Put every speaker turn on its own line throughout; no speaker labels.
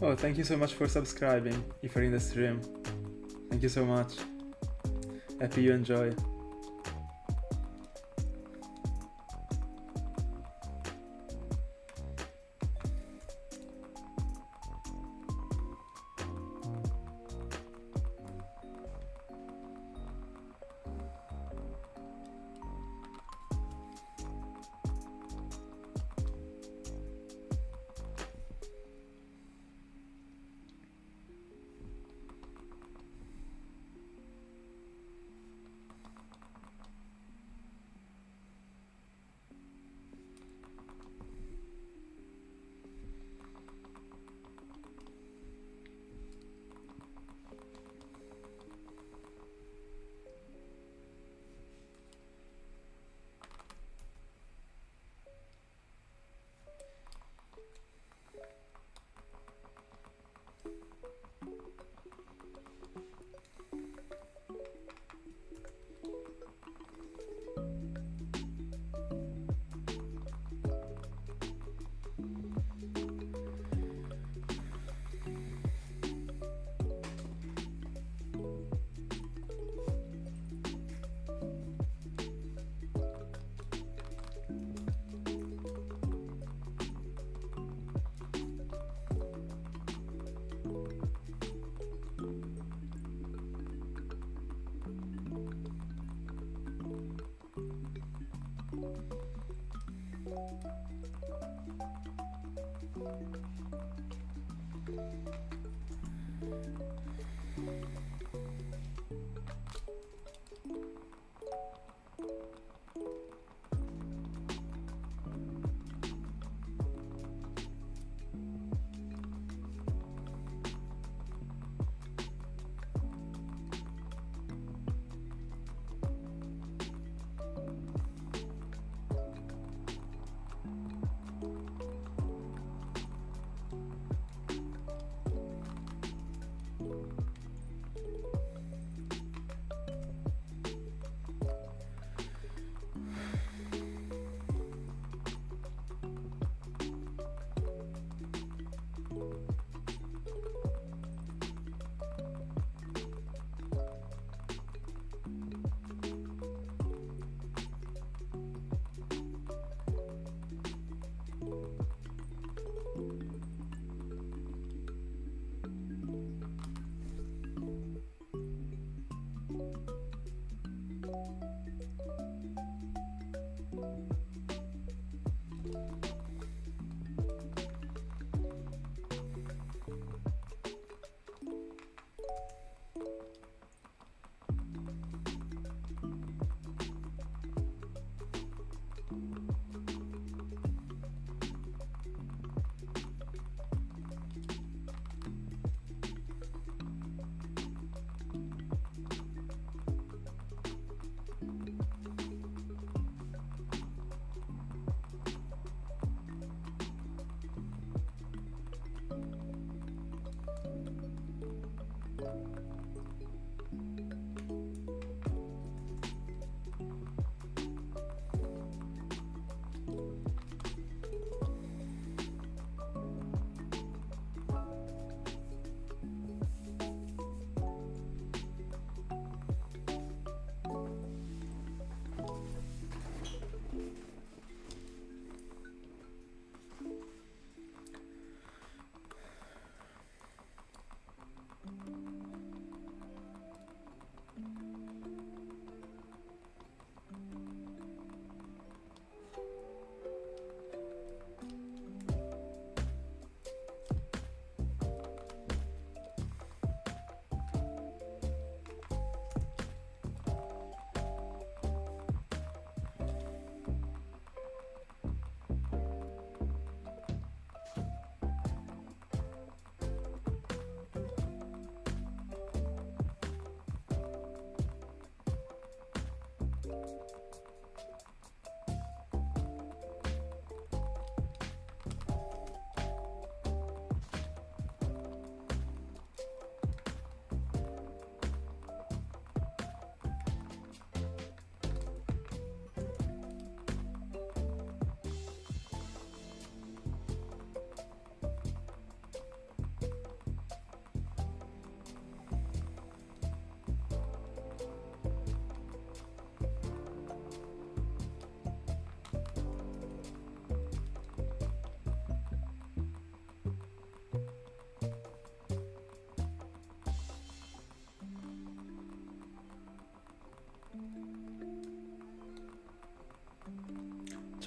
Oh, thank you so much for subscribing if you're in the stream. Thank you so much. Happy you enjoy.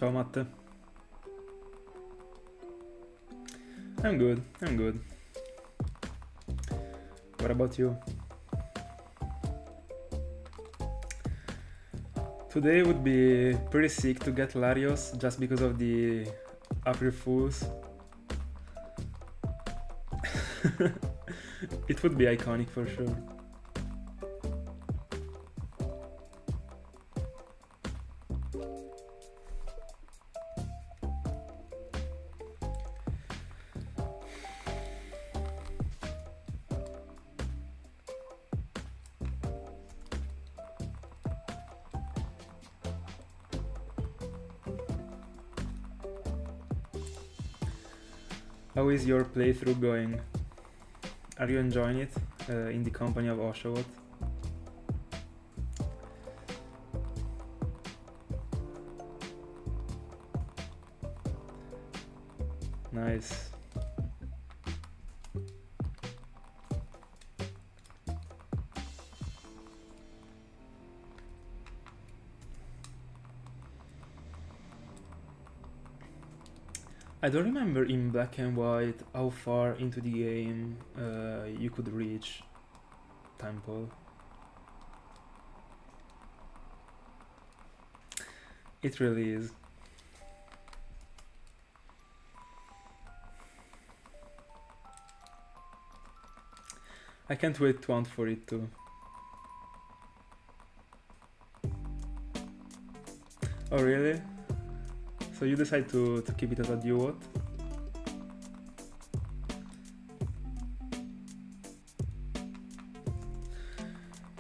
Ciao Matte. I'm good, I'm good. What about you? Today would be pretty sick to get Latios just because of the April Fools. It would be iconic for sure. How is your playthrough going? Are you enjoying it in the company of Oshawott? Nice. I don't remember in Black and White how far into the game you could reach Temple. It really is. I can't wait to hunt for it too. Oh really? So you decide to keep it as a duo?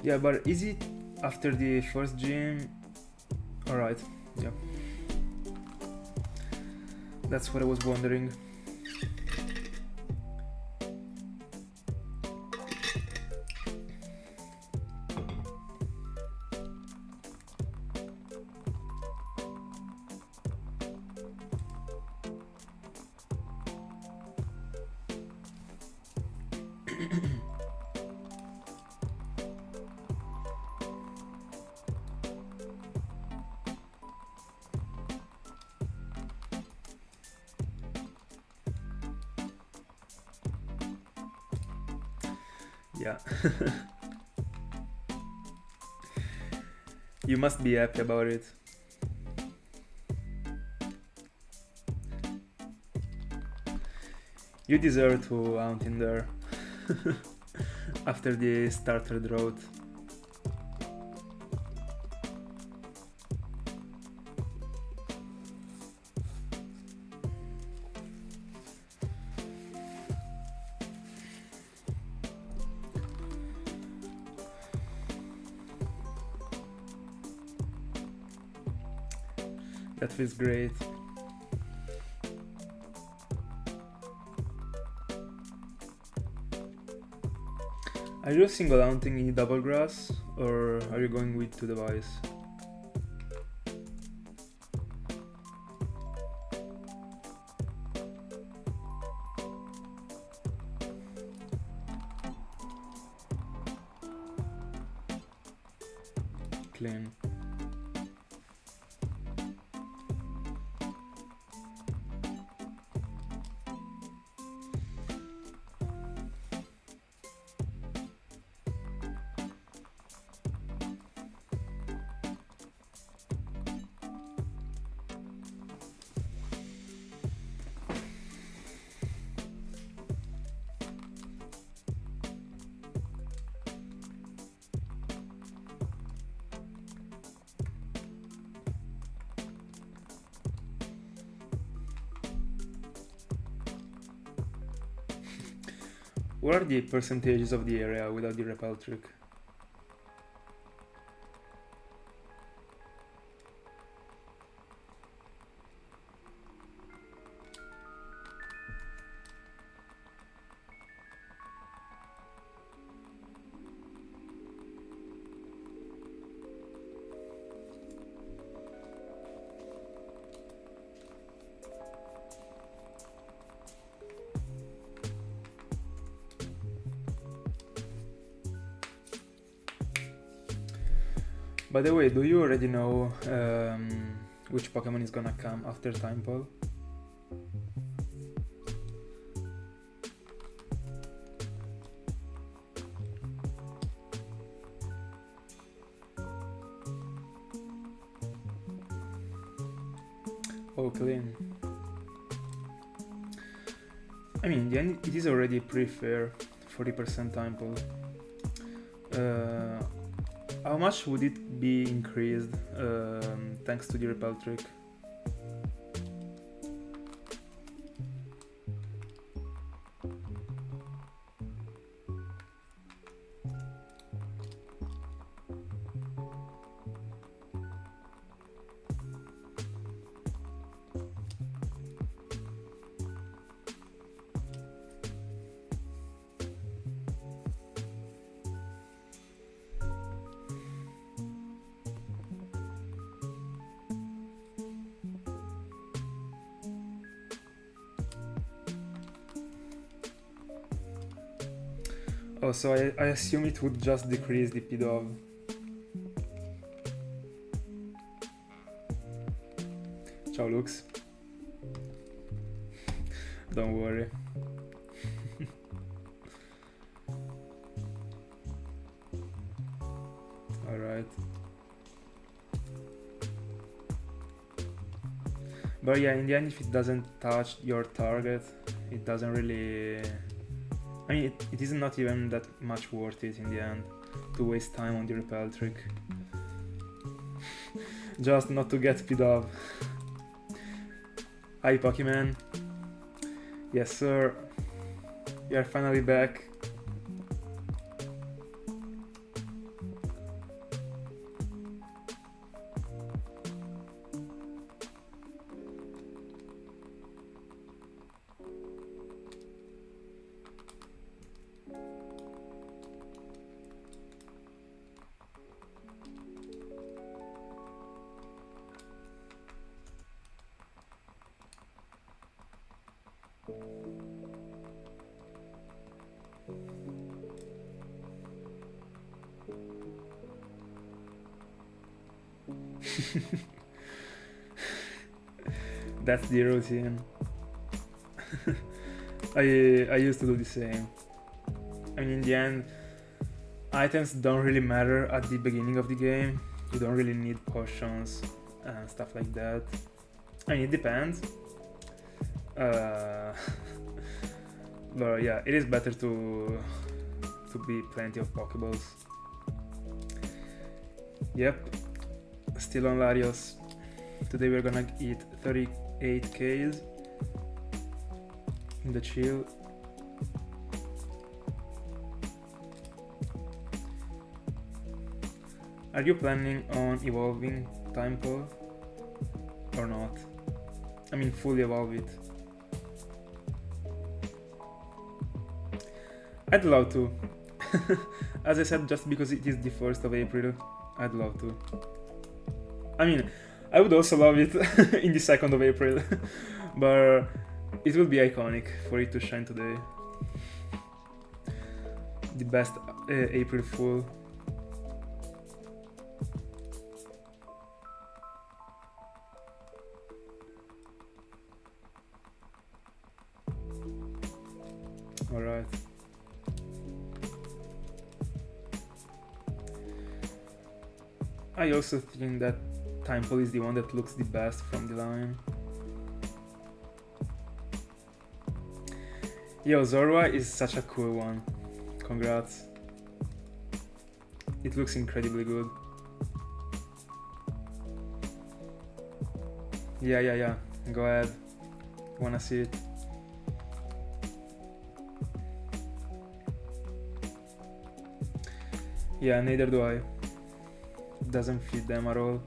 Yeah, but is it after the first gym? Alright, yeah. That's what I was wondering. Yeah. You must be happy about it. You deserve to hunt in there after the starter drought. That feels great. Are you single hunting in double grass or are you going with two device? Clean. What are the percentages of the area without the repel trick? By the way, do you already know which Pokemon is gonna come after Timepole. Oh, clean. I mean, in the end, it is already pretty fair, 40% Timepole. How much would it be increased thanks to the repel trick? Oh, so I assume it would just decrease the P-Dove. Ciao, Lux. Don't worry. Alright. But yeah, in the end, if it doesn't touch your target, it doesn't really... I mean, it is not even that much worth it in the end to waste time on the repel trick. Just not to get P-Dove. Hi Pokemon. Yes sir. We are finally back. That's the routine. I used to do the same. I mean, in the end, items don't really matter at the beginning of the game. You don't really need potions and stuff like that. I mean, it depends. But yeah, it is better to be plenty of Pokeballs. Yep, still on Latios. Today we're gonna eat 38 Ks in the chill. Are you planning on evolving Timepole or not? I mean, fully evolve it. I'd love to. As I said, just because it is the 1st of April, I'd love to. I mean, I would also love it in the 2nd of April, but it would be iconic for it to shine today. The best April Fool. Alright. I also think that Timepole is the one that looks the best from the line. Yo, Zorua is such a cool one. Congrats. It looks incredibly good. Yeah. Go ahead. Wanna see it? Yeah, neither do I. Doesn't fit them at all.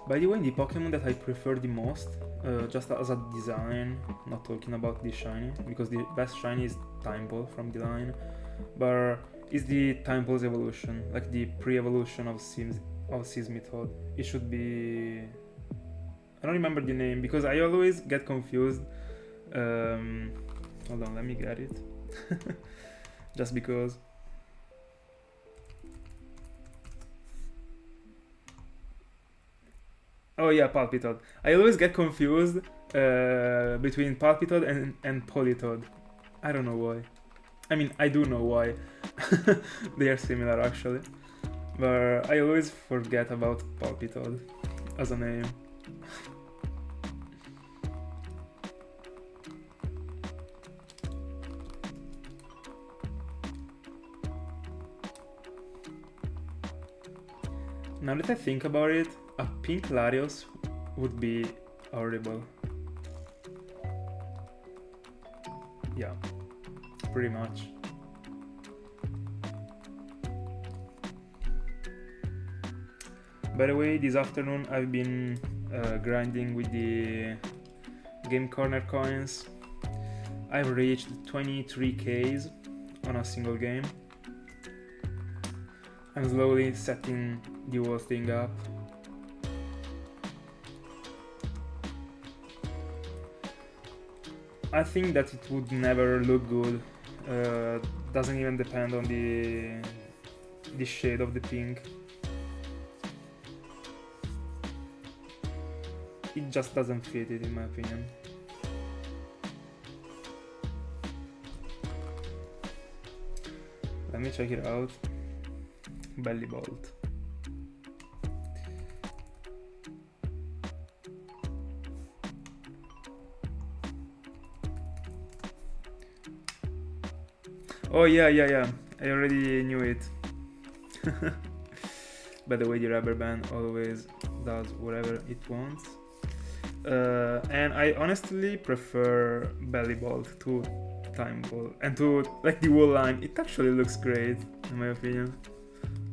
By the way, the Pokemon that I prefer the most, just as a design, not talking about the shiny, because the best shiny is Timepole from the line, but is the Timepole's evolution, like the pre-evolution of Seismitoad. It should be... I don't remember the name, because I always get confused Hold on, let me get it. Just because. Oh yeah, Palpitoad. I always get confused between Palpitoad and Politoad. I don't know why. I mean, I do know why. They are similar actually. But I always forget about Palpitoad as a name. Now that I think about it, a pink Latios would be horrible. Yeah, pretty much. By the way, this afternoon I've been grinding with the Game Corner coins. I've reached 23Ks on a single game. I'm slowly setting the whole thing up. I think that it would never look good. Doesn't even depend on the shade of the pink. It just doesn't fit it, in my opinion. Let me check it out. Belly Bolt. Oh yeah. I already knew it. By the way, the rubber band always does whatever it wants. And I honestly prefer Belly Bolt to Time Ball and to like the whole line. It actually looks great, in my opinion.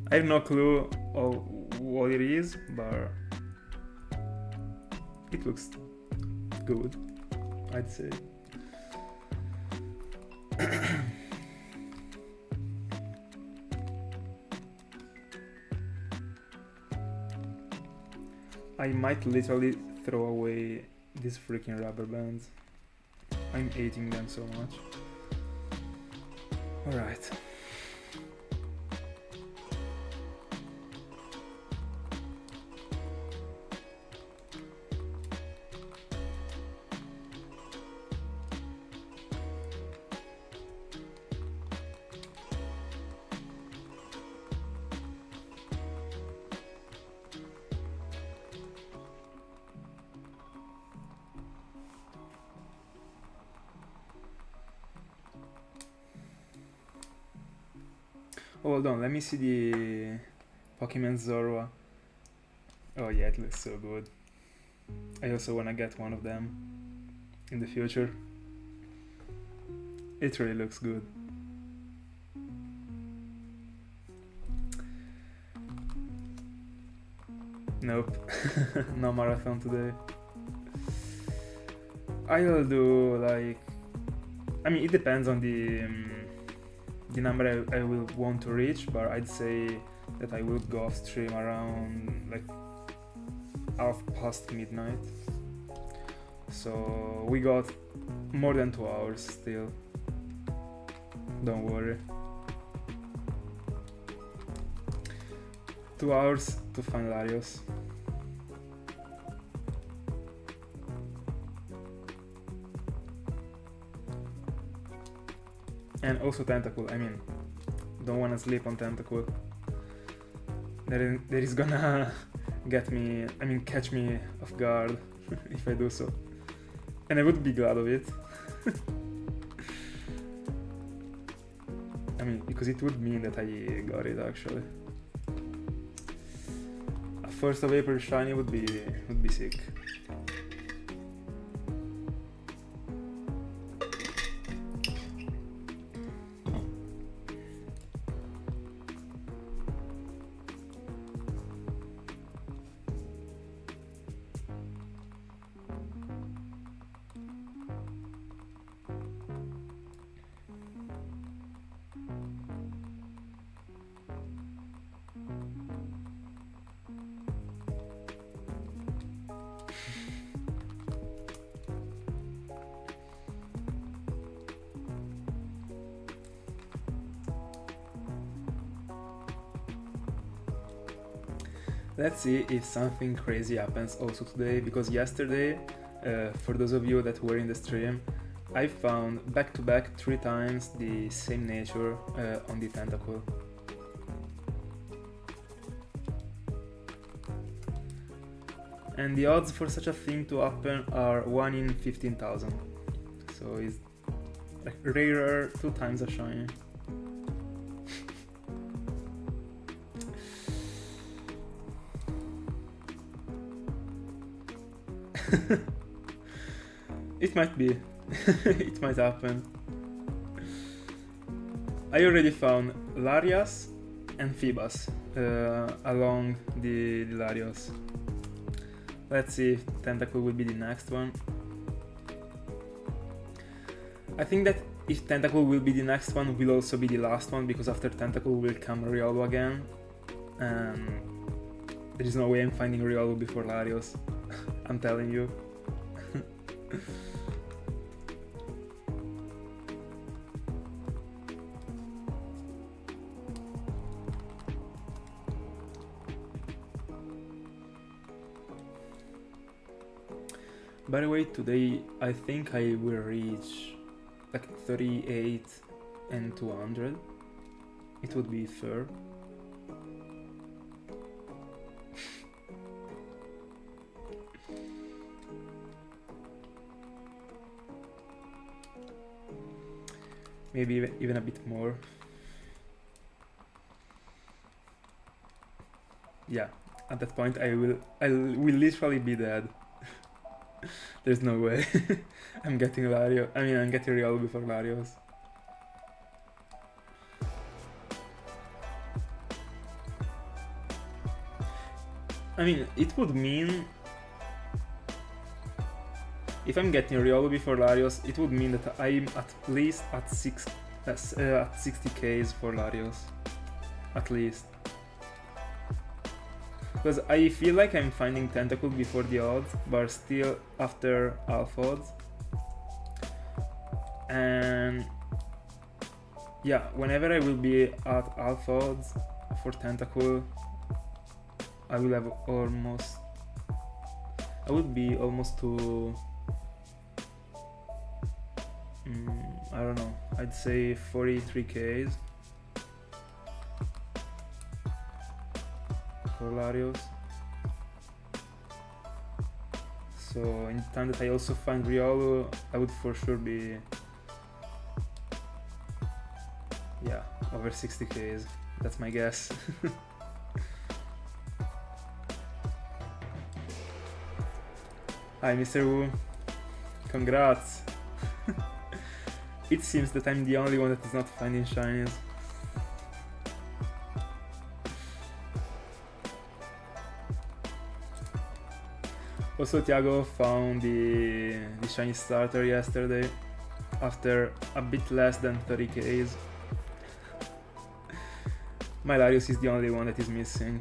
I have no clue of what it is, but it looks good, I'd say. I might literally throw away these freaking rubber bands. I'm hating them so much. Alright. Hold on, let me see the Pokemon Zorua. Oh yeah, it looks so good. I also wanna get one of them in the future. It really looks good. Nope, no marathon today. I'll do like... I mean, it depends on the number I will want to reach, but I'd say that I will go off stream around like half past midnight. So we got more than 2 hours still. Don't worry. 2 hours to find Latios. And also Tentacool. I mean, don't wanna sleep on Tentacool. That is gonna get me, I mean, catch me off guard if I do so. And I would be glad of it. I mean, because it would mean that I got it actually. A 1st of April shiny would be sick. Let's see if something crazy happens also today, because yesterday, for those of you that were in the stream, I found back to back 3 times the same nature on the Tentacool. And the odds for such a thing to happen are 1 in 15,000. So it's like rarer 2 times a shiny. It might be. It might happen. I already found Larias and Phoebus along the Larios. Let's see if Tentacool will be the next one. I think that if Tentacool will be the next one, will also be the last one, because after Tentacool will come Riolu again. And there is no way I'm finding Riolu before Larios. I'm telling you. By the way, today I think I will reach like 38 and 200. It would be fair. Maybe even a bit more. Yeah, at that point I will literally be dead. There's no way. I'm getting Riolu before Larios. I mean, it would mean, if I'm getting Riolu before Larios, it would mean that I'm at least at 60Ks for Larios. At least. Because I feel like I'm finding Tentacool before the odds, but still after half odds. And yeah, whenever I will be at half odds for Tentacool, I will have almost... I would be almost to... I don't know, I'd say 43Ks. For Larios. So in the time that I also find Riolu, I would for sure be, yeah, over 60Ks. That's my guess. Hi Mr. Wu, congrats. It seems that I'm the only one that is not finding shinies. Also, Thiago found the shiny starter yesterday after a bit less than 30Ks. My Larios is the only one that is missing.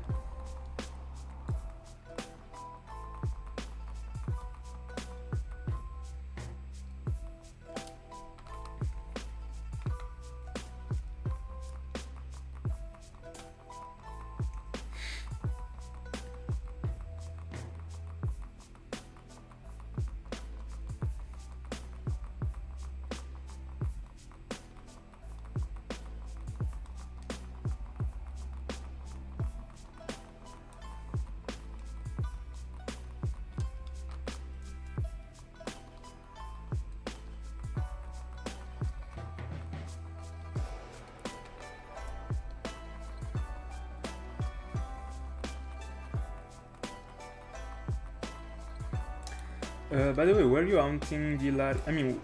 By the way, were you hunting the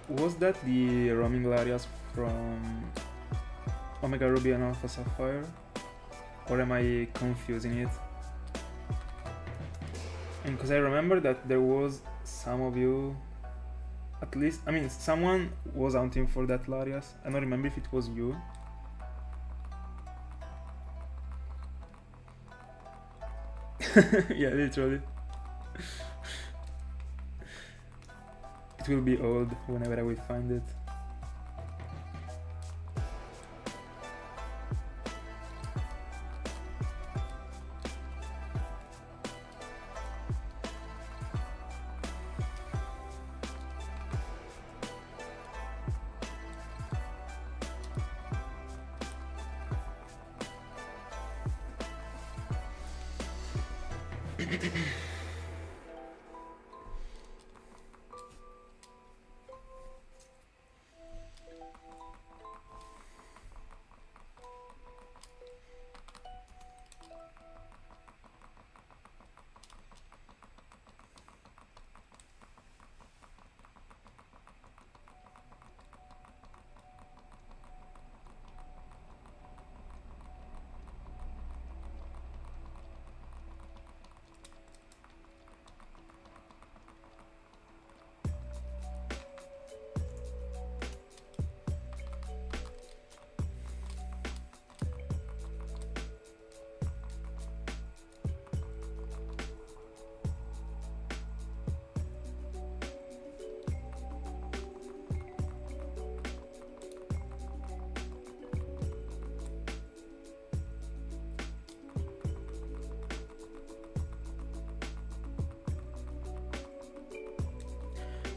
was that the roaming Larias from Omega Ruby and Alpha Sapphire? Or am I confusing it? And because I remember that there was some of you, at least, someone was hunting for that Larias. I don't remember if it was you. Yeah, literally. It will be old whenever I will find it.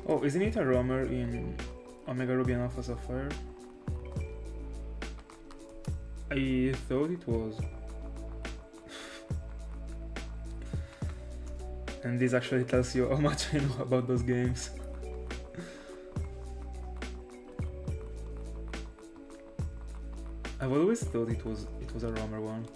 Oh, isn't it a roamer in Omega Ruby and Alpha Sapphire? I thought it was. And this actually tells you how much I know about those games. I've always thought it was a roamer one.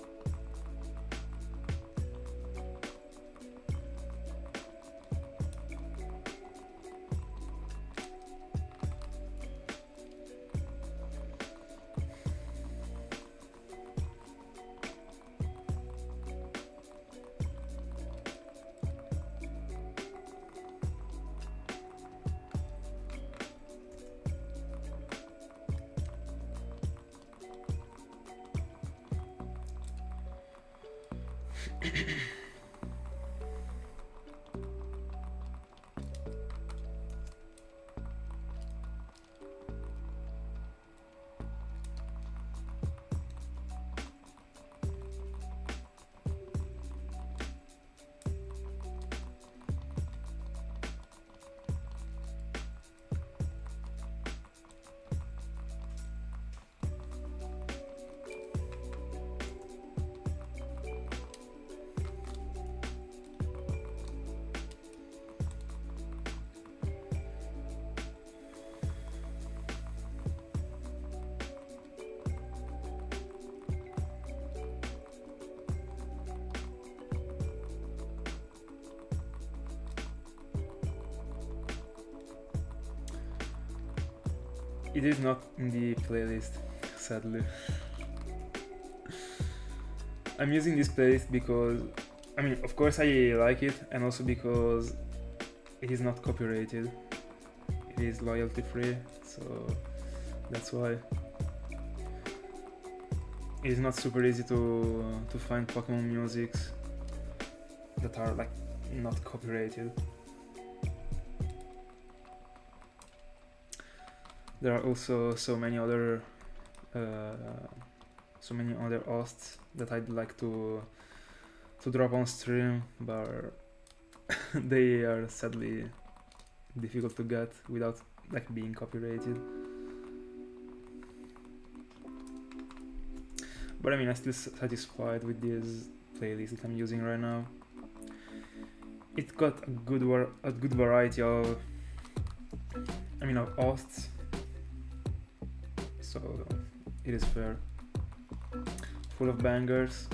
It is not in the playlist, sadly. I'm using this playlist because, I mean, of course I like it, and also because it is not copyrighted. It is royalty free, so that's why. It is not super easy to find Pokemon musics that are like not copyrighted. There are also so many other hosts that I'd like to drop on stream, but they are sadly difficult to get without like being copyrighted. But I mean, I'm still satisfied with this playlist that I'm using right now. It got a good variety of, of hosts, so it is fair. Full of bangers.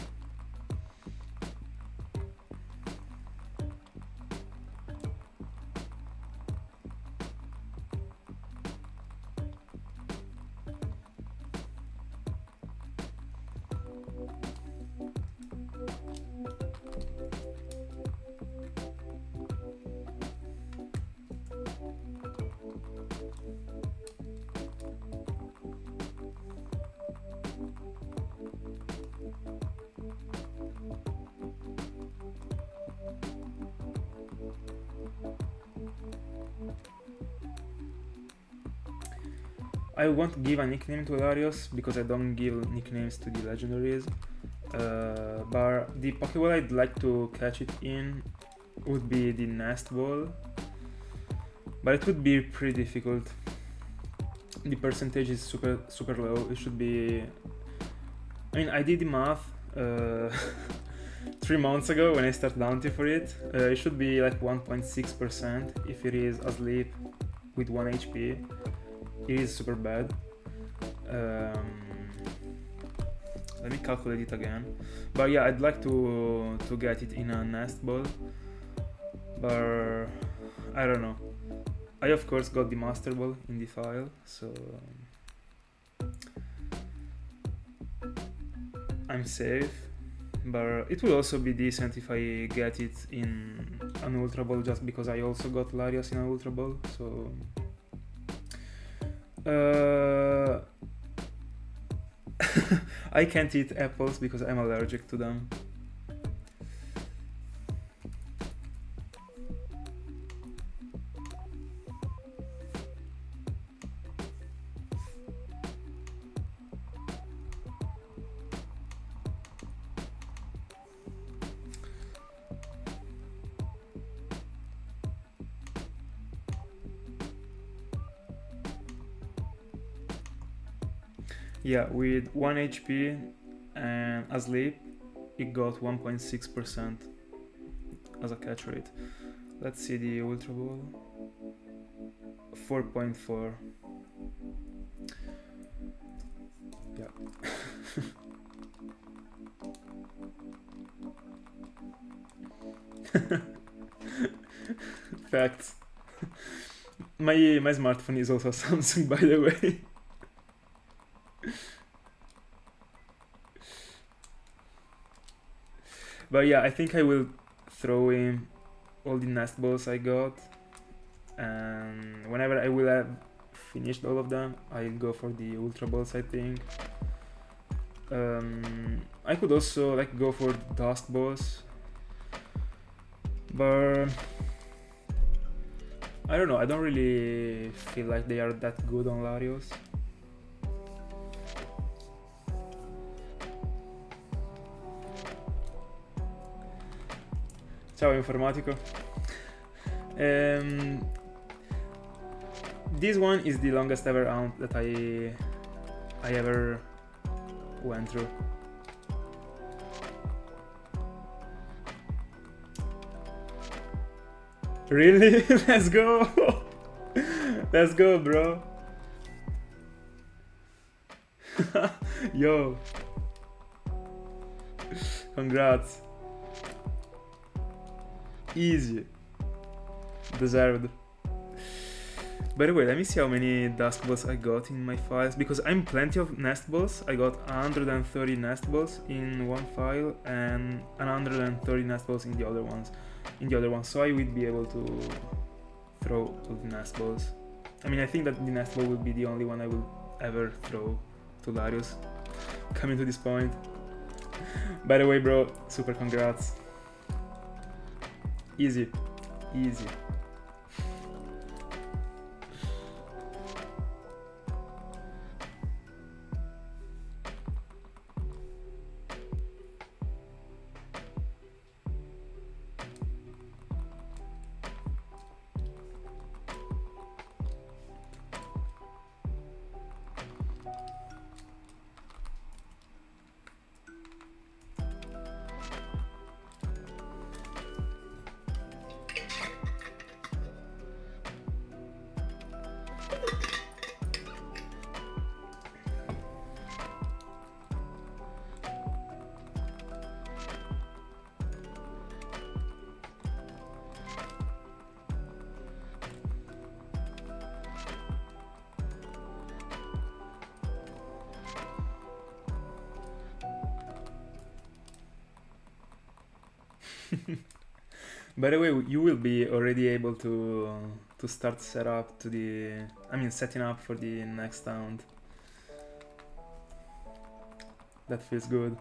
I won't give a nickname to Latios because I don't give nicknames to the legendaries, but the Pokeball I'd like to catch it in would be the Nest Ball, but it would be pretty difficult. The percentage is super low. It should be, I did the math. 3 months ago when I started hunting for it. It should be like 1.6% if it is asleep with 1 HP. It is super bad. Let me calculate it again. But yeah, I'd like to get it in a nest ball, but I don't know. I of course got the master ball in the file, so I'm safe. But it will also be decent if I get it in an ultra ball, just because I also got Latios in an ultra ball. So I can't eat apples because I'm allergic to them. Yeah, with 1 HP and asleep, it got 1.6% as a catch rate. Let's see the Ultra Ball. 4.4. Yeah. Facts. My smartphone is also Samsung, by the way. But yeah, I think I will throw in all the nest balls I got, and whenever I will have finished all of them, I'll go for the ultra balls, I think. I could also like go for dust balls, but I don't know, I don't really feel like they are that good on Latios. Ciao informatico. This one is the longest ever hunt that I ever went through. Really? Let's go! Let's go, bro! Yo! Congrats! Easy. Deserved. By the way, let me see how many dust balls I got in my files, because I'm plenty of nest balls. I got 130 nest balls in one file and 130 nest balls in the other ones. So I would be able to throw all the nest balls. I mean, I think that the nest ball will be the only one I will ever throw to Latios. Coming to this point. By the way, bro, super congrats. Easy. Easy. By the way, you will be already able to start setting up for the next round. That feels good.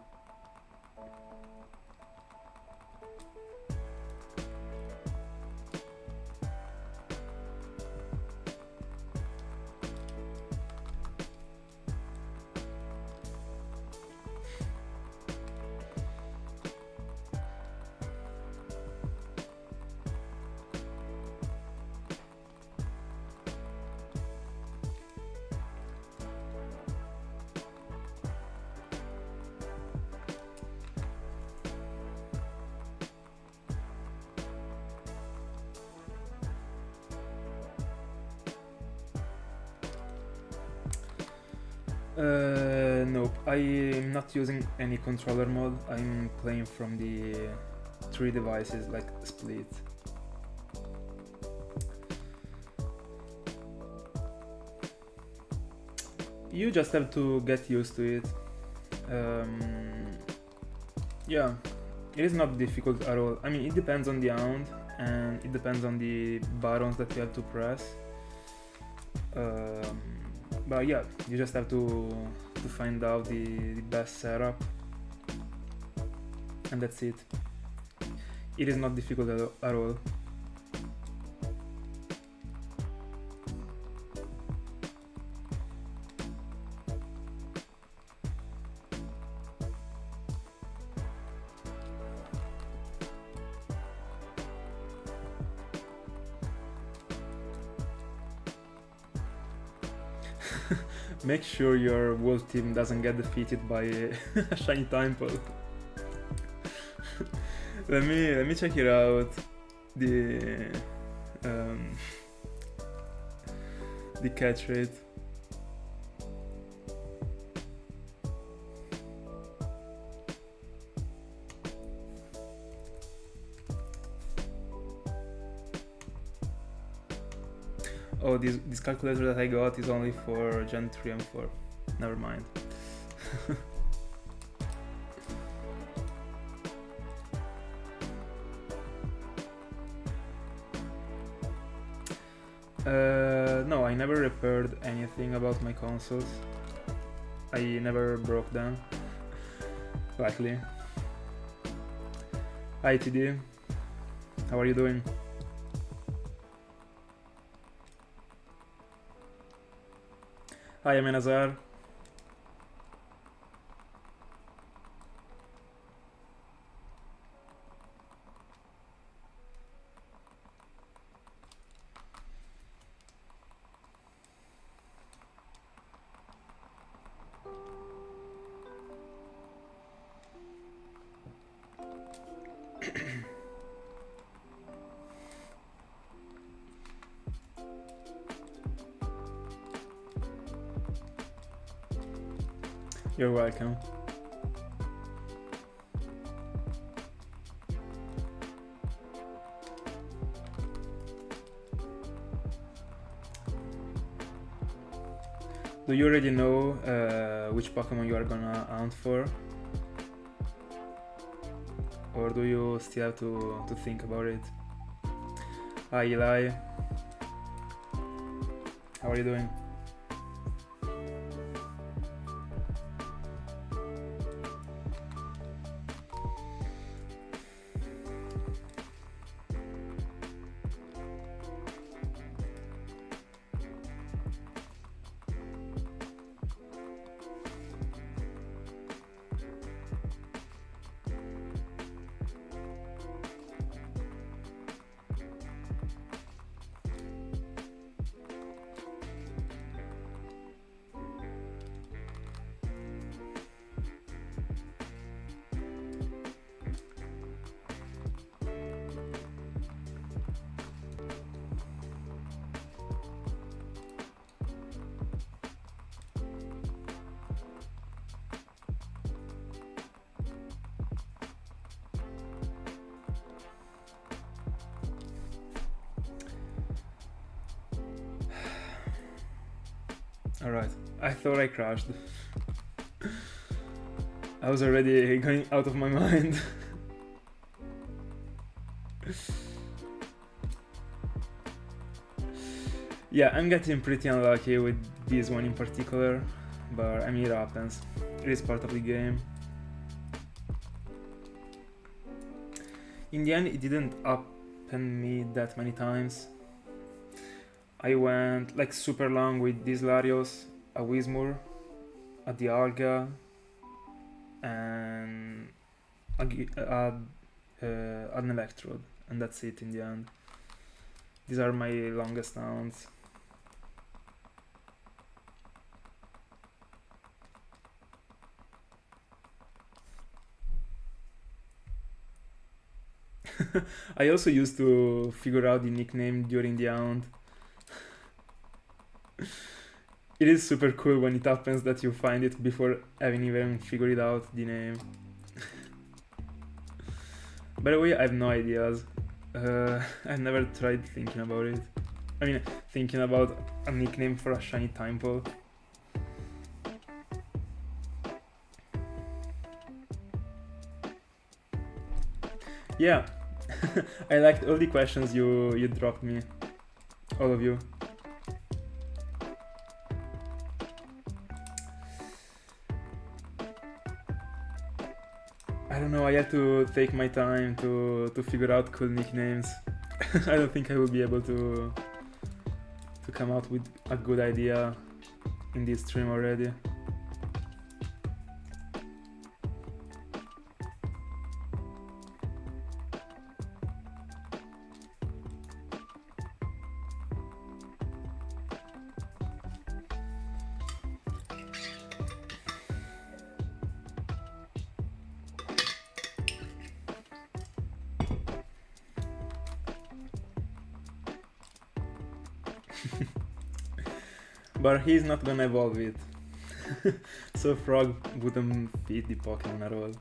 Nope, I'm not using any controller mode. I'm playing from the 3 devices, like split. You just have to get used to it. Yeah, it is not difficult at all. I mean, it depends on the hound and it depends on the buttons that you have to press. But yeah, you just have to find out the best setup, and that's it. It is not difficult at all. Make sure your wolf team doesn't get defeated by a shiny Tentacool. let me check it out. The catch rate. Oh, this calculator that I got is only for Gen 3 and 4. Never mind. No, I never repaired anything about my consoles. I never broke them. Luckily. Hi TD. How are you doing? Hi, I'm Nazar. You're welcome. Do you already know which Pokemon you are gonna hunt for? Or do you still have to think about it? Hi Eli. How are you doing? Alright, I thought I crashed. I was already going out of my mind. Yeah, I'm getting pretty unlucky with this one in particular, but I mean it happens. It is part of the game. In the end, it didn't happen me that many times. I went like super long with this Latios, a Whismur, a Dialga, and an Electrode, and that's it in the end. These are my longest rounds. I also used to figure out the nickname during the hunt. it is super cool when it happens that you find it before having even figured out the name. By the way, I have no ideas. I've never tried thinking about it. I mean, thinking about a nickname for a shiny Tentacool. Yeah, I liked all the questions you dropped me, all of you. I don't know, I have to take my time to figure out cool nicknames. I don't think I will be able to come out with a good idea in this stream already. But he's not gonna evolve it. So Frog wouldn't fit the Pokemon at all.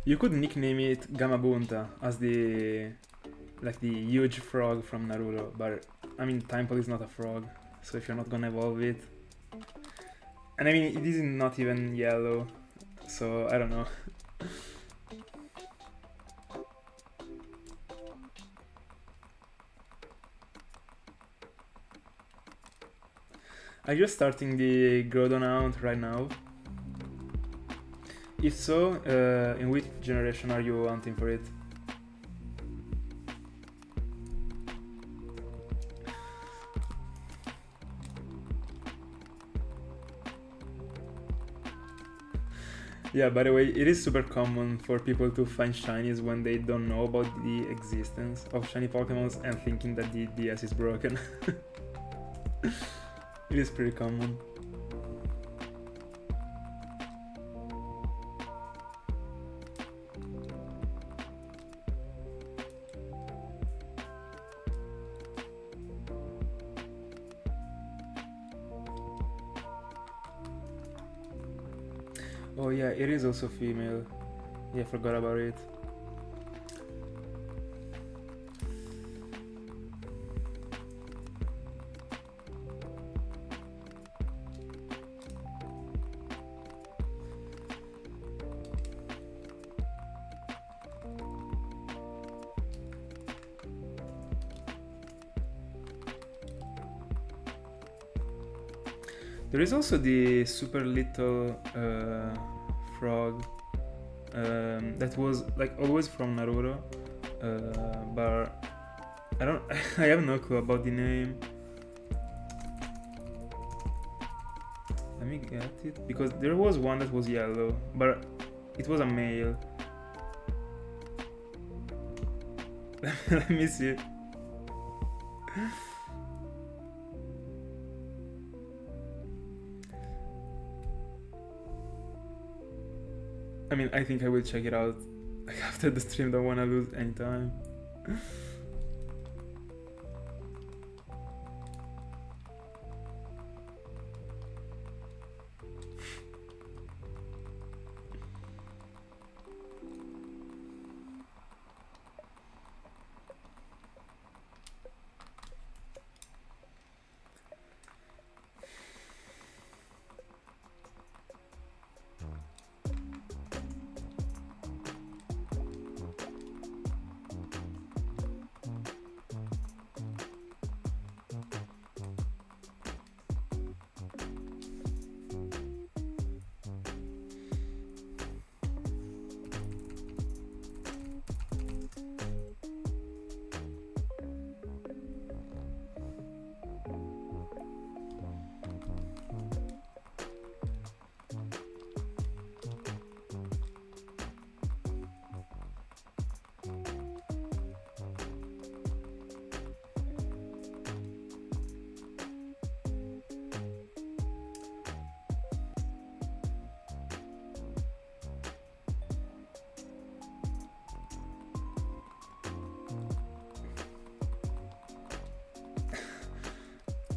You could nickname it Gamabunta as the huge frog from Naruto, but I mean Tentacool is not a frog, so if you're not gonna evolve it, and I mean it is not even yellow, so I don't know. Are you starting the Groudon Hunt right now? If so, in which generation are you hunting for it? Yeah, by the way, it is super common for people to find shinies when they don't know about the existence of shiny Pokemons and thinking that the DS is broken. It is pretty common. Oh yeah, it is also female. Yeah, I forgot about it. There is also the super little frog that was like always from Naruto, but I don't. I have no clue about the name. Let me get it because there was one that was yellow, but it was a male. Let me see. I mean, I think I will check it out like after the stream. Don't wanna lose any time.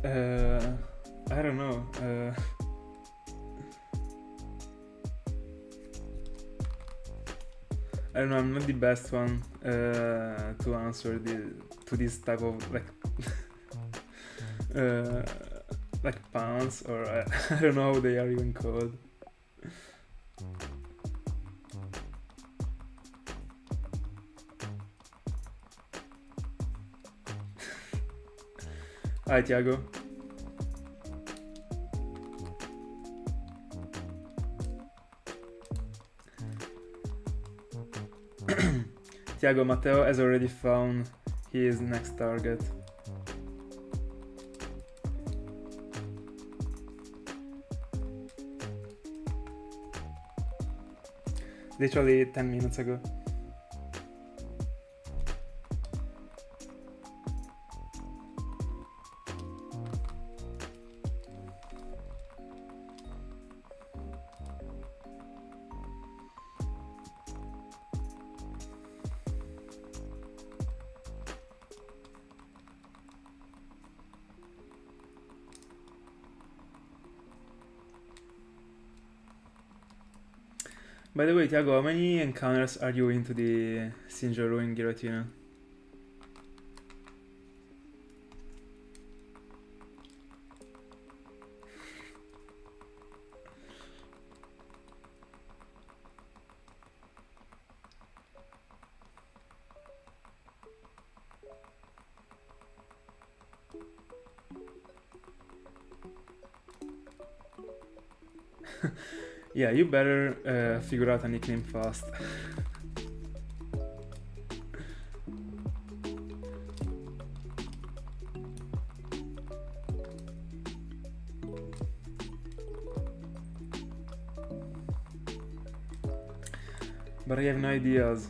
I don't know. I don't know. I'm not the best one to answer to this type of like puns, or I don't know how they are even called. Hi, Tiago. Tiago, Matteo has already found his next target. Literally 10 minutes ago. By the way, Tiago, how many encounters are you into the Sinjoro in Giratina? Yeah, you better figure out a nickname fast. But I have no ideas.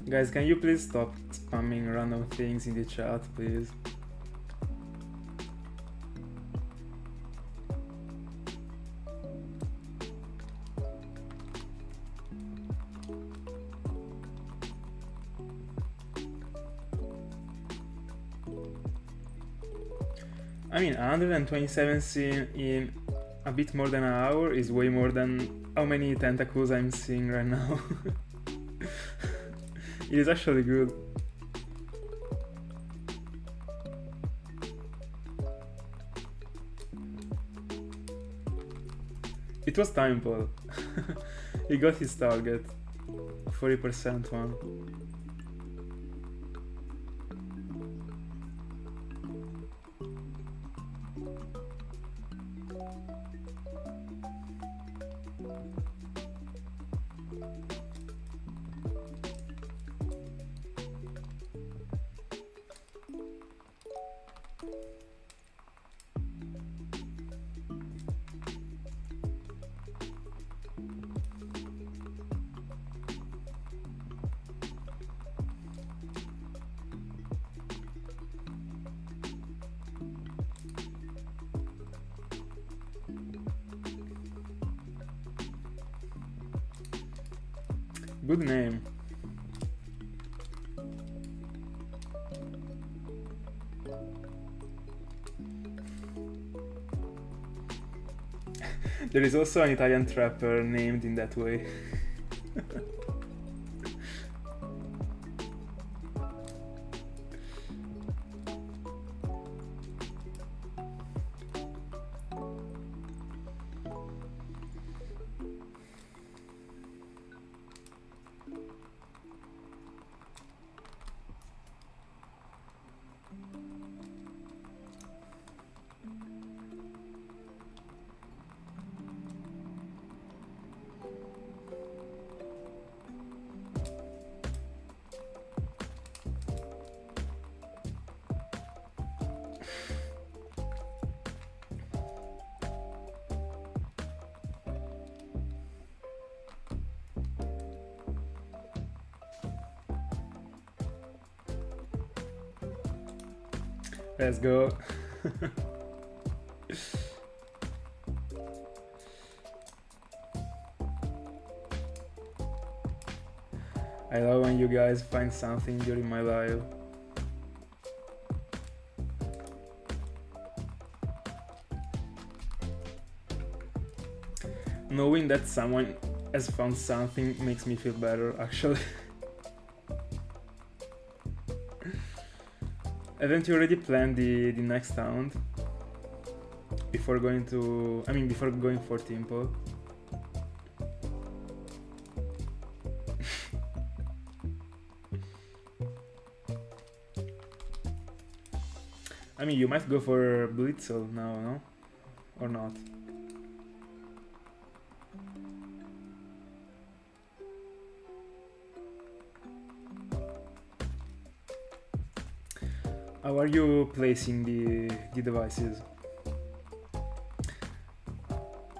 Guys, can you please stop spamming random things in the chat, please? I mean, 127 seen in a bit more than an hour is way more than how many tentacles I'm seeing right now. It is actually good. It was Timepole. He got his target. 40% one. Good name. There is also an Italian trapper named in that way. Let's go. I love when you guys find something during my live. Knowing that someone has found something makes me feel better, actually. Haven't you already planned the next round? Before going for Temple? I mean, you might go for Blitzel now, no? Or not? How are you placing the devices?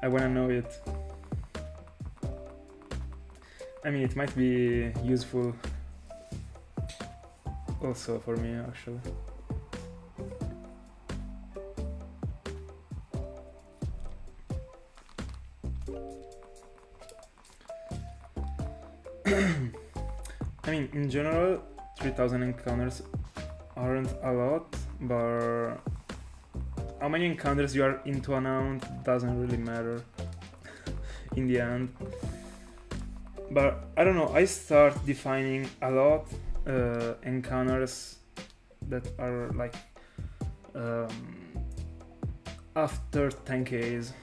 I wanna know it. I mean, it might be useful also for me, actually. I mean, in general, 3000 encounters aren't a lot, but how many encounters you are into an round doesn't really matter in the end. But I don't know, I start defining a lot encounters that are like after 10Ks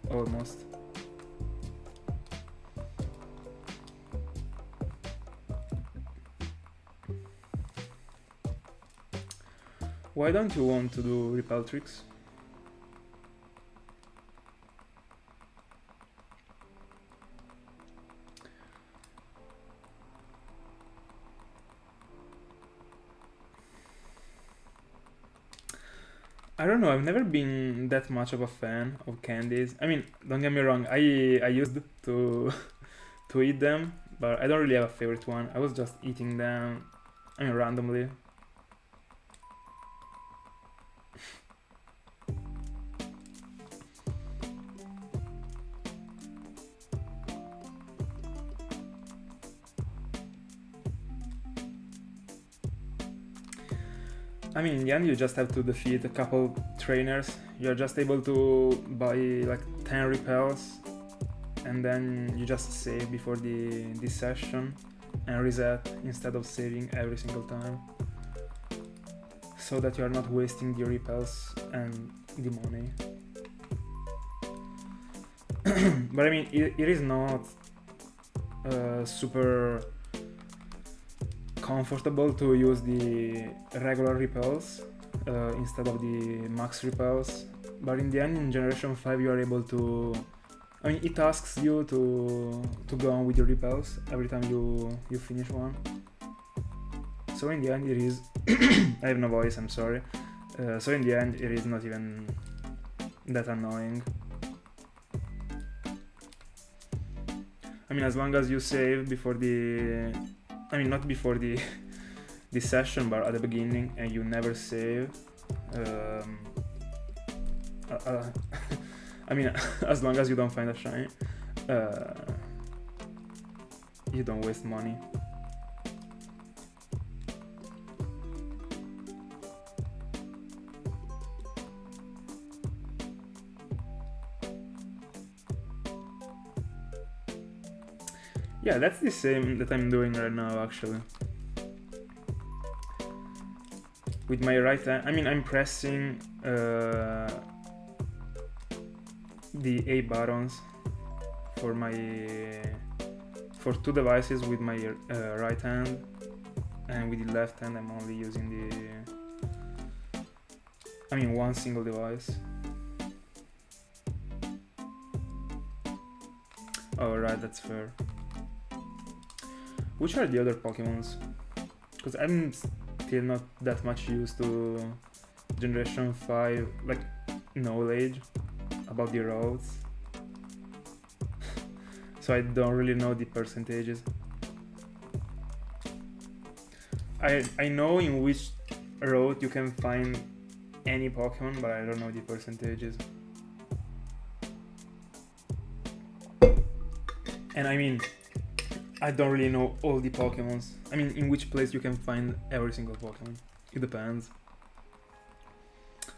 almost. Why don't you want to do repel tricks? I don't know, I've never been that much of a fan of candies. I mean, don't get me wrong, I used to to eat them, but I don't really have a favorite one. I was just eating them, I mean, randomly. I mean, in the end, you just have to defeat a couple trainers. You're just able to buy like 10 repels, and then you just save before this session and reset instead of saving every single time, so that you are not wasting the repels and the money. But I mean, it is not super comfortable to use the regular repels instead of the max repels, but in the end, in Generation 5 you are able to, I mean, it asks you to go on with your repels every time you finish one. So in the end it is I have no voice, I'm sorry. So in the end it is not even that annoying. I mean, as long as you save before the, I mean, not before the session, but at the beginning, and you never save. I mean, as long as you don't find a shiny, you don't waste money. Yeah, that's the same that I'm doing right now, actually. With my right hand, I mean, I'm pressing the A buttons for two devices with my right hand, and with the left hand I'm only using one single device. Oh, right, that's fair. Which are the other Pokemons? Because I'm still not that much used to Generation 5, like, knowledge about the roads. So I don't really know the percentages. I know in which route you can find any Pokemon, but I don't know the percentages. And I mean, I don't really know all the Pokemons. I mean, in which place you can find every single Pokemon. It depends.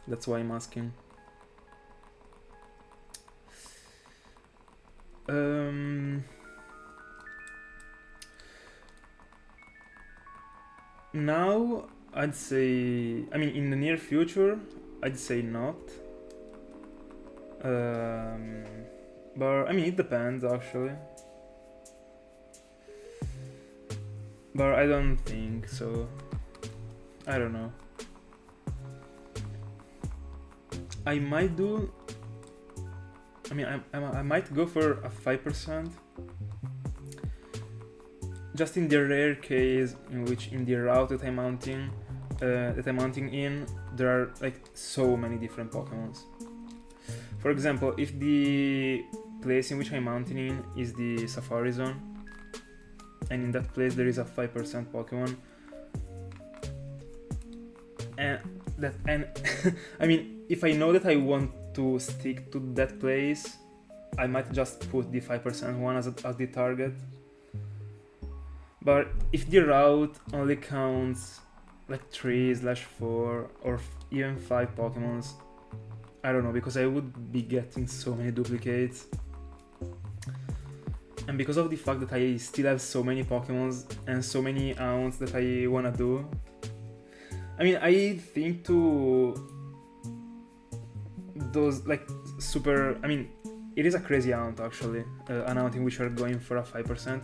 That's why I'm asking. Now, I'd say... I mean, in the near future, I'd say not. But, I mean, it depends, actually. But I don't think so. I don't know. I might do... I mean, I might go for a 5%. Just in the rare case in which in the route that I'm hunting in, there are like so many different Pokemons. For example, if the place in which I'm hunting in is the Safari Zone, and in that place there is a 5% Pokemon, and I mean, if I know that I want to stick to that place, I might just put the 5% one as the target. But if the route only counts like 3/4 or even 5 Pokemons, I don't know, because I would be getting so many duplicates. And because of the fact that I still have so many Pokemons and so many haunts that I wanna do, I mean, I think to those like super... I mean, it is a crazy haunt actually, an haunt in which you're going for a 5%.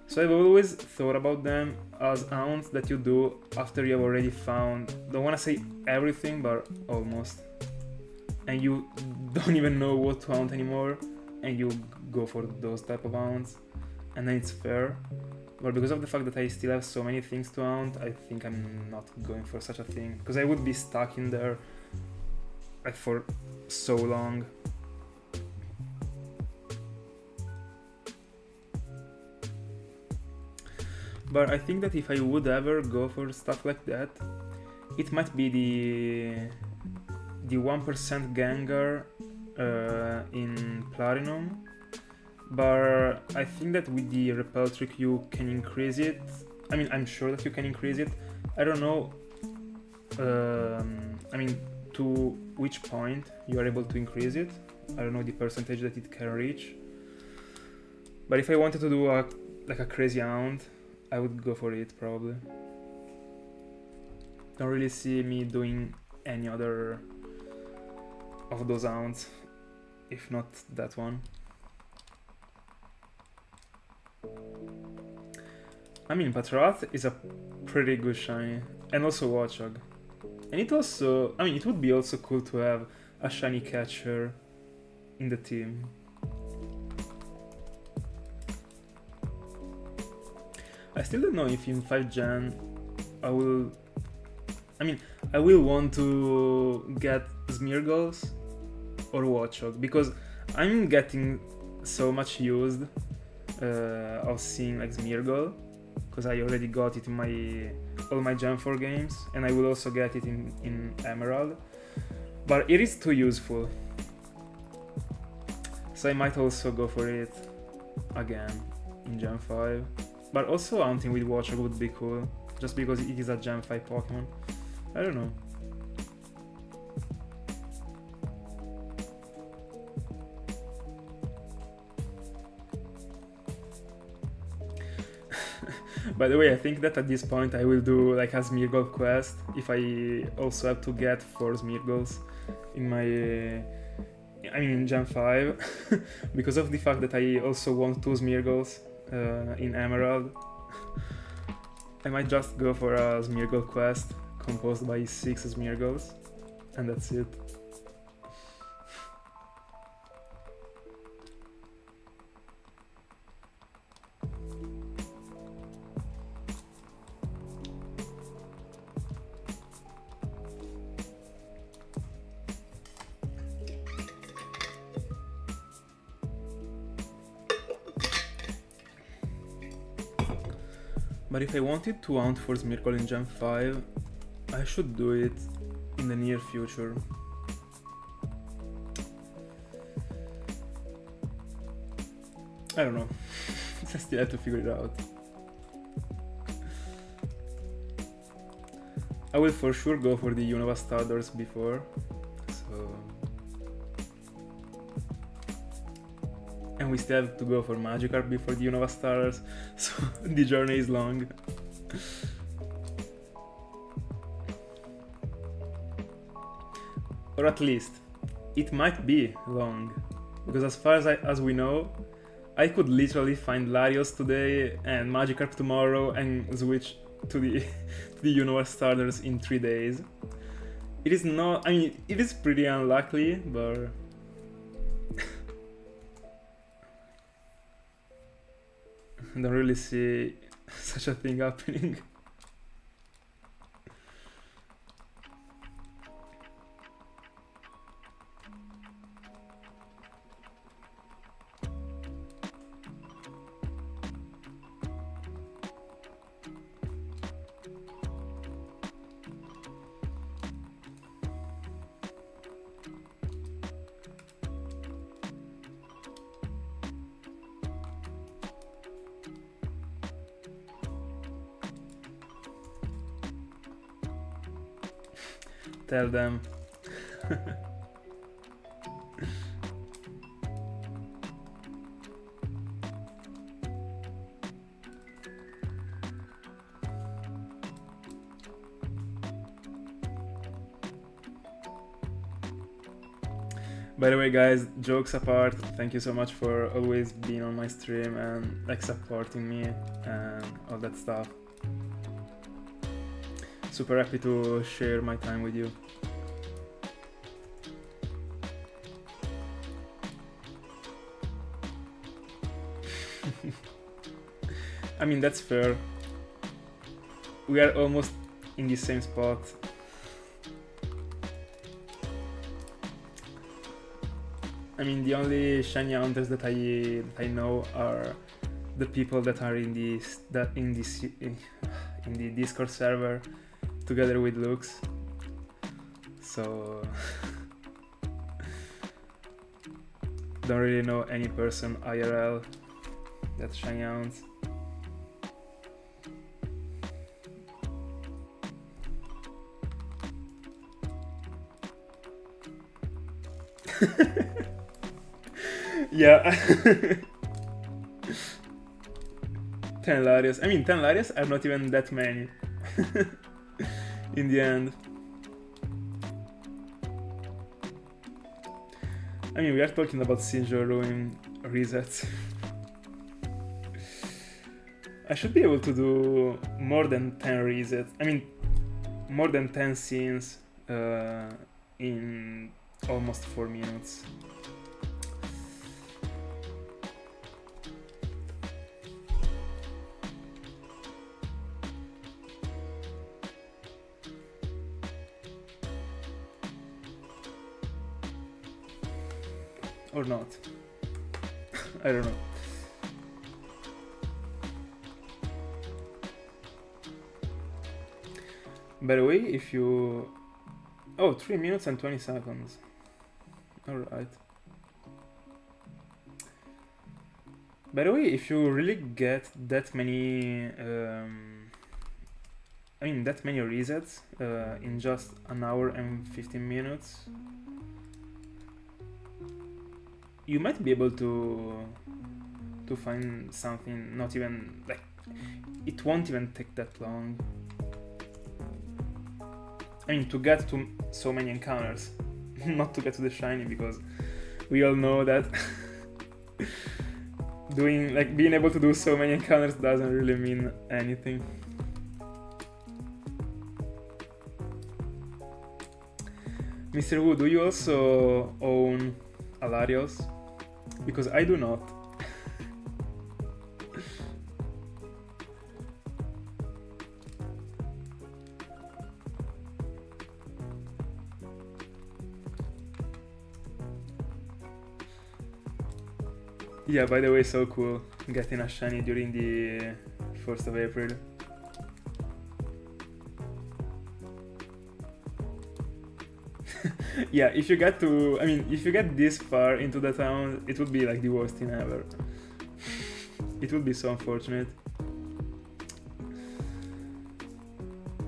So I've always thought about them as haunts that you do after you have already found, don't wanna say everything, but almost. And you don't even know what to haunt anymore, and you go for those type of haunts, and then it's fair. But because of the fact that I still have so many things to haunt, I think I'm not going for such a thing, because I would be stuck in there like for so long. But I think that if I would ever go for stuff like that, it might be the 1% Gengar in Platinum. But I think that with the repel trick you can increase it. I mean, I'm sure that you can increase it. I don't know, I mean, to which point you are able to increase it. I don't know the percentage that it can reach. But if I wanted to do a crazy hound, I would go for it probably. Don't really see me doing any other of those hounds, if not that one. I mean, Patroth is a pretty good shiny, and also Watchog. And it also, I mean, it would be also cool to have a shiny catcher in the team. I still don't know if in 5th gen I will want to get Smeargles or Watchog, because I'm getting so much used of seeing like Smeargle, because I already got it in all my Gen 4 games, and I will also get it in Emerald, but it is too useful, so I might also go for it again in Gen 5. But also hunting with Watchog would be cool, just because it is a Gen 5 Pokemon. I don't know. By the way, I think that at this point I will do like a Smeargle quest, if I also have to get 4 Smeargles in my... in Gen 5, because of the fact that I also want 2 Smeargles in Emerald. I might just go for a Smeargle quest composed by 6 Smeargles, and that's it. But if I wanted to hunt for Smeargle in Gen 5, I should do it in the near future. I don't know. I still have to figure it out. I will for sure go for the Unova starters before, so... And we still have to go for Magikarp before the Unova starters, so the journey is long. Or at least, it might be long, because as far as we know, I could literally find Latios today and Magikarp tomorrow and switch to the Unova starters in 3 days. It is not, I mean, it is pretty unlikely, but... I don't really see such a thing happening. Tell them. By the way, guys, jokes apart, thank you so much for always being on my stream and like supporting me and all that stuff. Super happy to share my time with you. I mean, that's fair. We are almost in the same spot. I mean, the only shiny hunters that I know are the people that are in the Discord server together with Lux. So don't really know any person IRL that's shiny hunts. Yeah. 10 Latios. I mean, 10 Latios are not even that many. In the end. I mean, we are talking about Sinjo Ruin resets. I should be able to do more than 10 resets. I mean, more than 10 scenes in almost 4 minutes. Or not. I don't know. By the way, if you... Oh, 3 minutes and 20 seconds. Alright. By the way, if you really get that many... I mean, that many resets in just an hour and 15 minutes, you might be able to find something not even, like, it won't even take that long. I mean, to get to so many encounters, not to get to the shiny, because we all know that being able to do so many encounters doesn't really mean anything. Mr. Wu, do you also own a Latios? Because I do not. Yeah, by the way, so cool getting a shiny during the 1st of April. Yeah, if you get to, I mean, if you get this far into the town, it would be like the worst thing ever. It would be so unfortunate.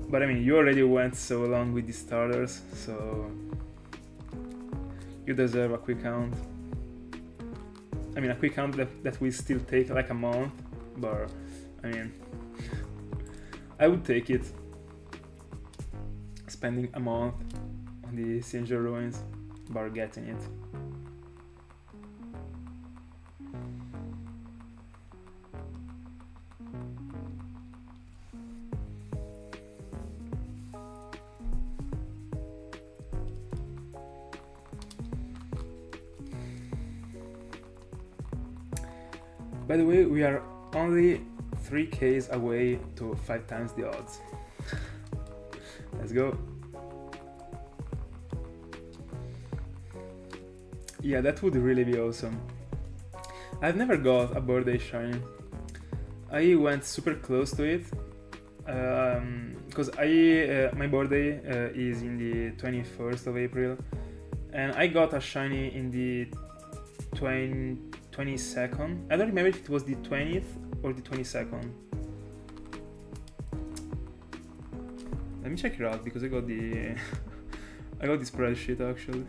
But I mean, you already went so long with the starters, so you deserve a quick count. I mean, a quick count that will still take like a month, but I mean, I would take it. Spending a month on the Singer ruins, but getting it. By the way, we are only 3Ks away to 5 times the odds. Let's go. Yeah, that would really be awesome. I've never got a birthday shiny. I went super close to it because my birthday is in the 21st of April, and I got a shiny in the 22nd. I don't remember if it was the 20th or the 22nd. Let me check it out because I got the I got the spreadsheet actually.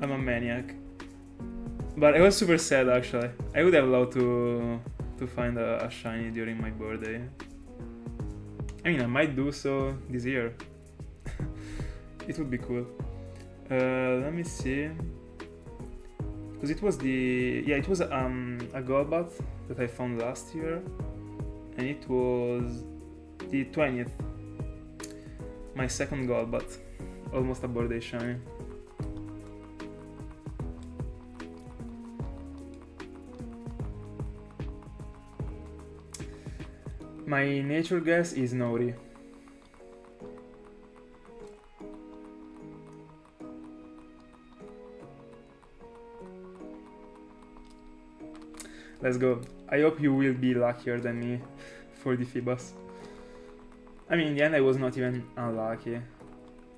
I'm a maniac. But I was super sad actually. I would have loved to find a shiny during my birthday. I mean, I might do so this year. It would be cool. Let me see. Because it was it was a Golbat that I found last year, and it was the 20th. My second Golbat, almost a birthday shiny. My nature guess is Nori. Let's go. I hope you will be luckier than me for the Phoebus. I mean, in the end I was not even unlucky.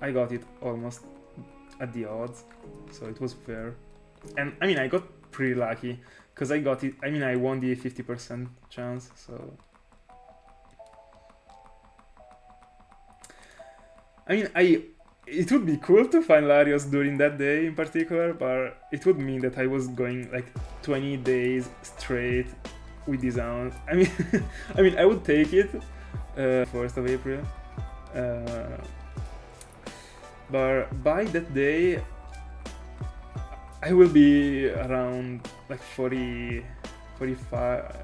I got it almost at the odds, so it was fair. And I mean, I got pretty lucky, because I got it, I mean, I won the 50% chance, so... I mean, it would be cool to find Latios during that day in particular, but it would mean that I was going like 20 days straight with this sound. I mean, I would take it, 1st of April. But by that day, I will be around like 40, 45,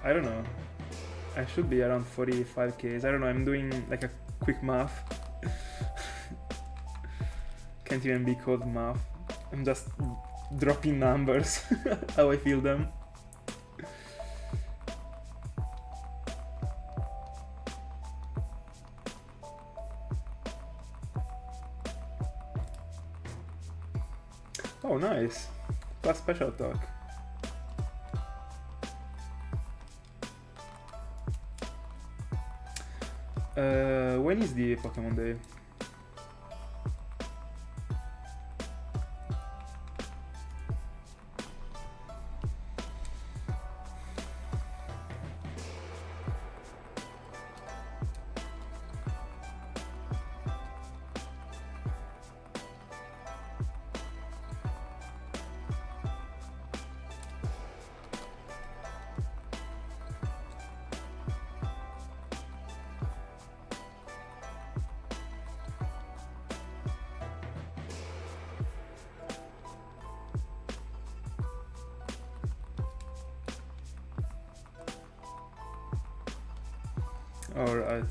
I don't know. I should be around 45Ks. I don't know, I'm doing like a quick math. Can't even be called math. I'm just dropping numbers how I feel them. Oh, nice. Plus special talk. When is the Pokemon Day? Alright.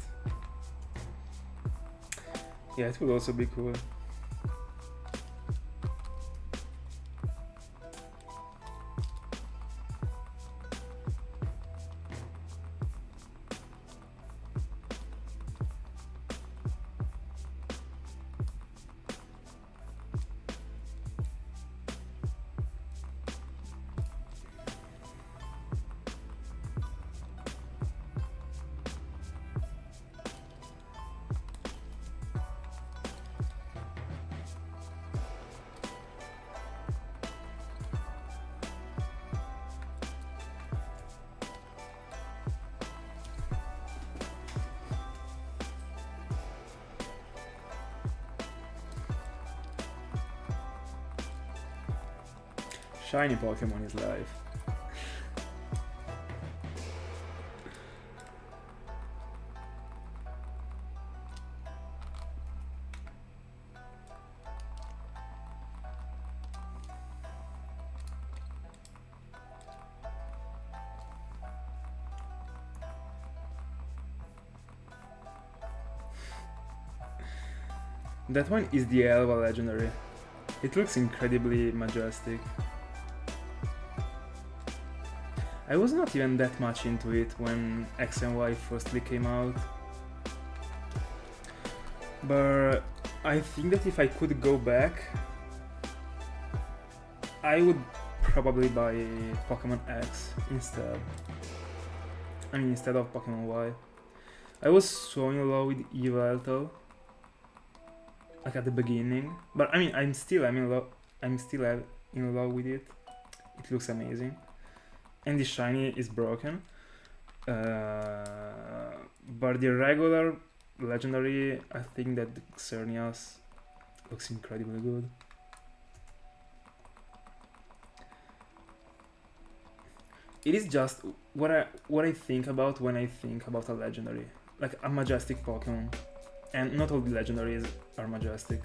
Yeah, it would also be cool. Shiny Pokemon is life. That one is the Elva legendary. It looks incredibly majestic. I was not even that much into it when X and Y firstly came out. But I think that if I could go back, I would probably buy Pokemon X instead. I mean, instead of Pokemon Y. I was so in love with Yveltal, like at the beginning, but I mean, I'm still in love with it. It looks amazing, and the shiny is broken. But the regular legendary, I think that the Xerneas looks incredibly good. It is just what I think about when I think about a legendary, like a majestic Pokemon. And not all the legendaries are majestic.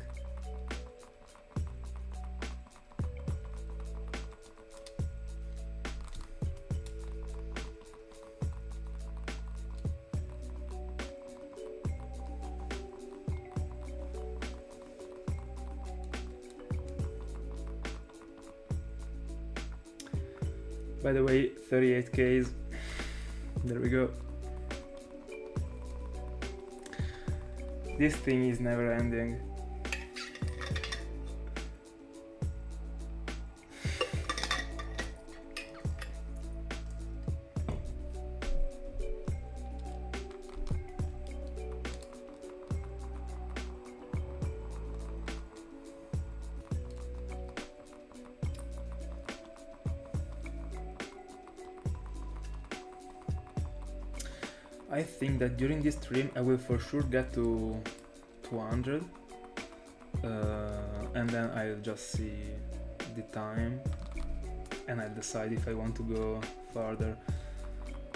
By the way, 38Ks. There we go. This thing is never ending. I think that during this stream I will for sure get to 200 and then I'll just see the time and I'll decide if I want to go further.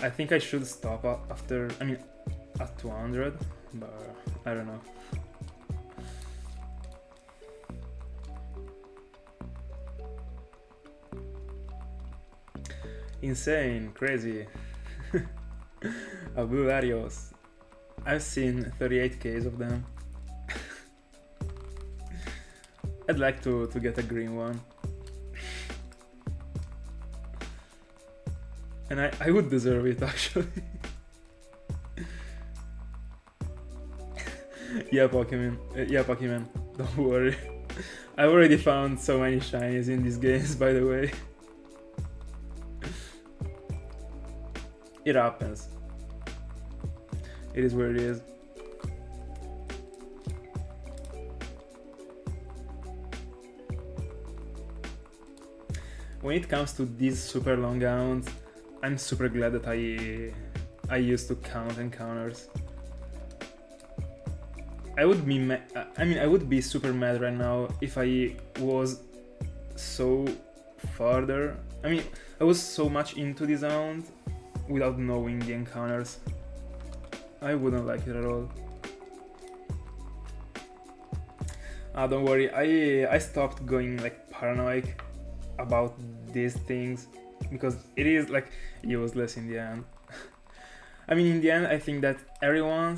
I think I should stop after, I mean, at 200, but I don't know. Insane, crazy. A blue Latios. I've seen 38Ks of them. I'd like to get a green one. And I would deserve it actually. Yeah, Pokemon, don't worry. I've already found so many shinies in these games, by the way. It happens. It is where it is. When it comes to these super long rounds, I'm super glad that I used to count encounters. I would be super mad right now if I was so further. I mean, I was so much into this round without knowing the encounters. I wouldn't like it at all. Don't worry, I stopped going like paranoid about these things because it is like useless in the end. I mean, in the end, I think that everyone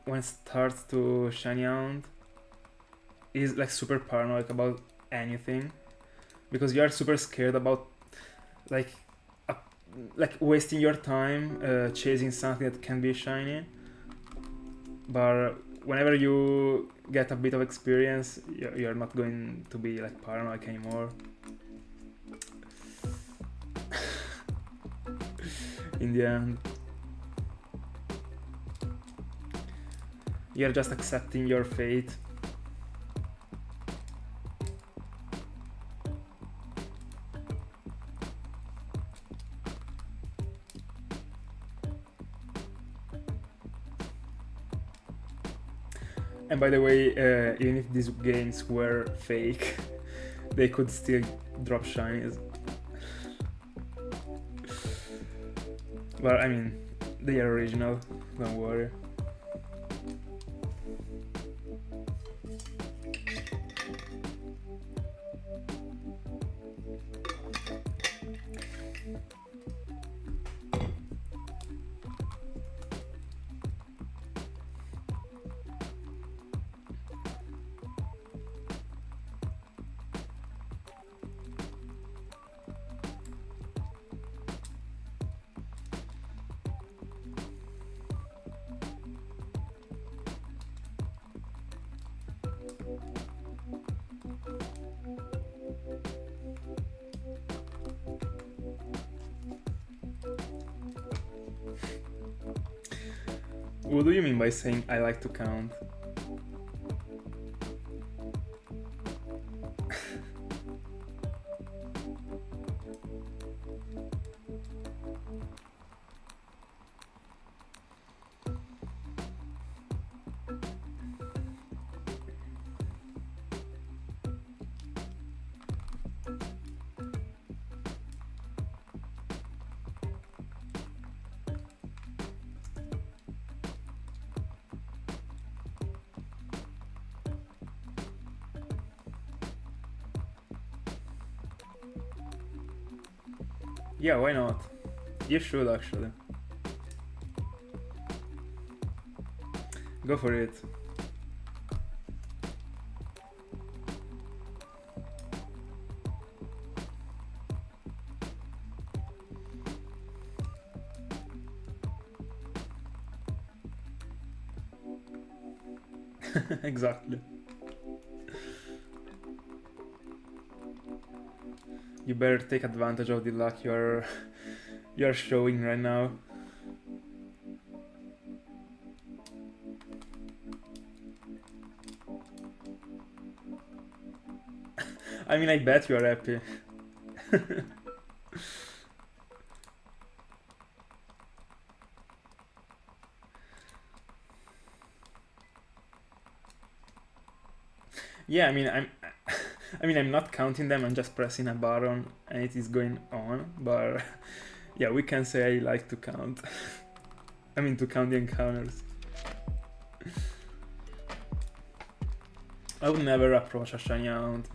when starts to shiny hunt is like super paranoid about anything because you are super scared about like wasting your time chasing something that can be shiny. But whenever you get a bit of experience, you're not going to be like paranoid anymore. In the end, you're just accepting your fate. And by the way, even if these games were fake, they could still drop shinies. But I mean, they are original, don't worry. What do you mean by saying I like to count? Yeah, why not? You should actually. Go for it. Exactly. You better take advantage of the luck you're showing right now. I mean, I bet you are happy. Yeah, I mean, I'm not counting them, I'm just pressing a button and it is going on, but yeah, we can say I like to count. I mean, to count the encounters. I would never approach a shiny hunt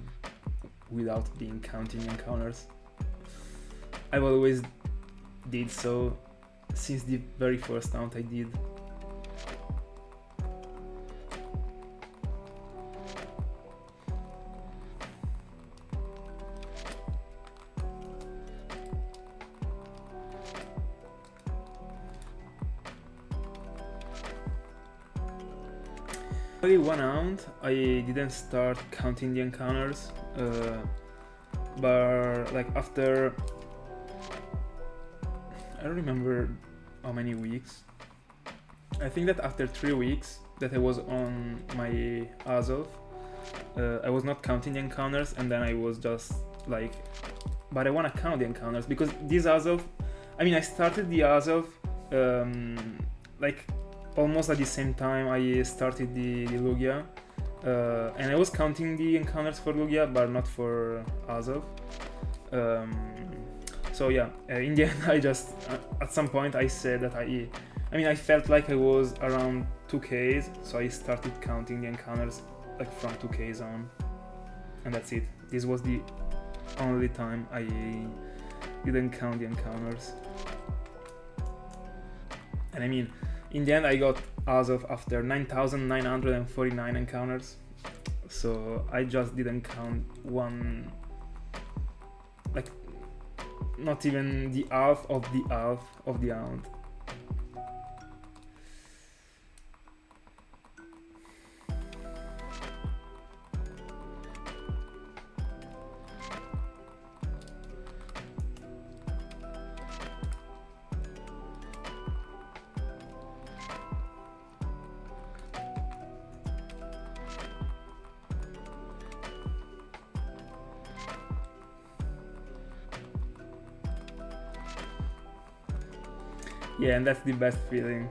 without being counting encounters. I've always did so since the very first hunt I did. One hunt I didn't start counting the encounters, but like after, I don't remember how many weeks. I think that after 3 weeks that I was on my Azov, I was not counting the encounters, and then I was just like, but I want to count the encounters because this Azov, I mean, I started the Azov like almost at the same time I started the Lugia, and I was counting the encounters for Lugia but not for Azov. So yeah, in the end I just, at some point I said that I felt like I was around 2Ks, so I started counting the encounters like from 2Ks on, and that's it. This was the only time I didn't count the encounters. And I mean, in the end I got Azov after 9,949 encounters, so I just didn't count one, like not even the half of the hunt. Yeah, and that's the best feeling.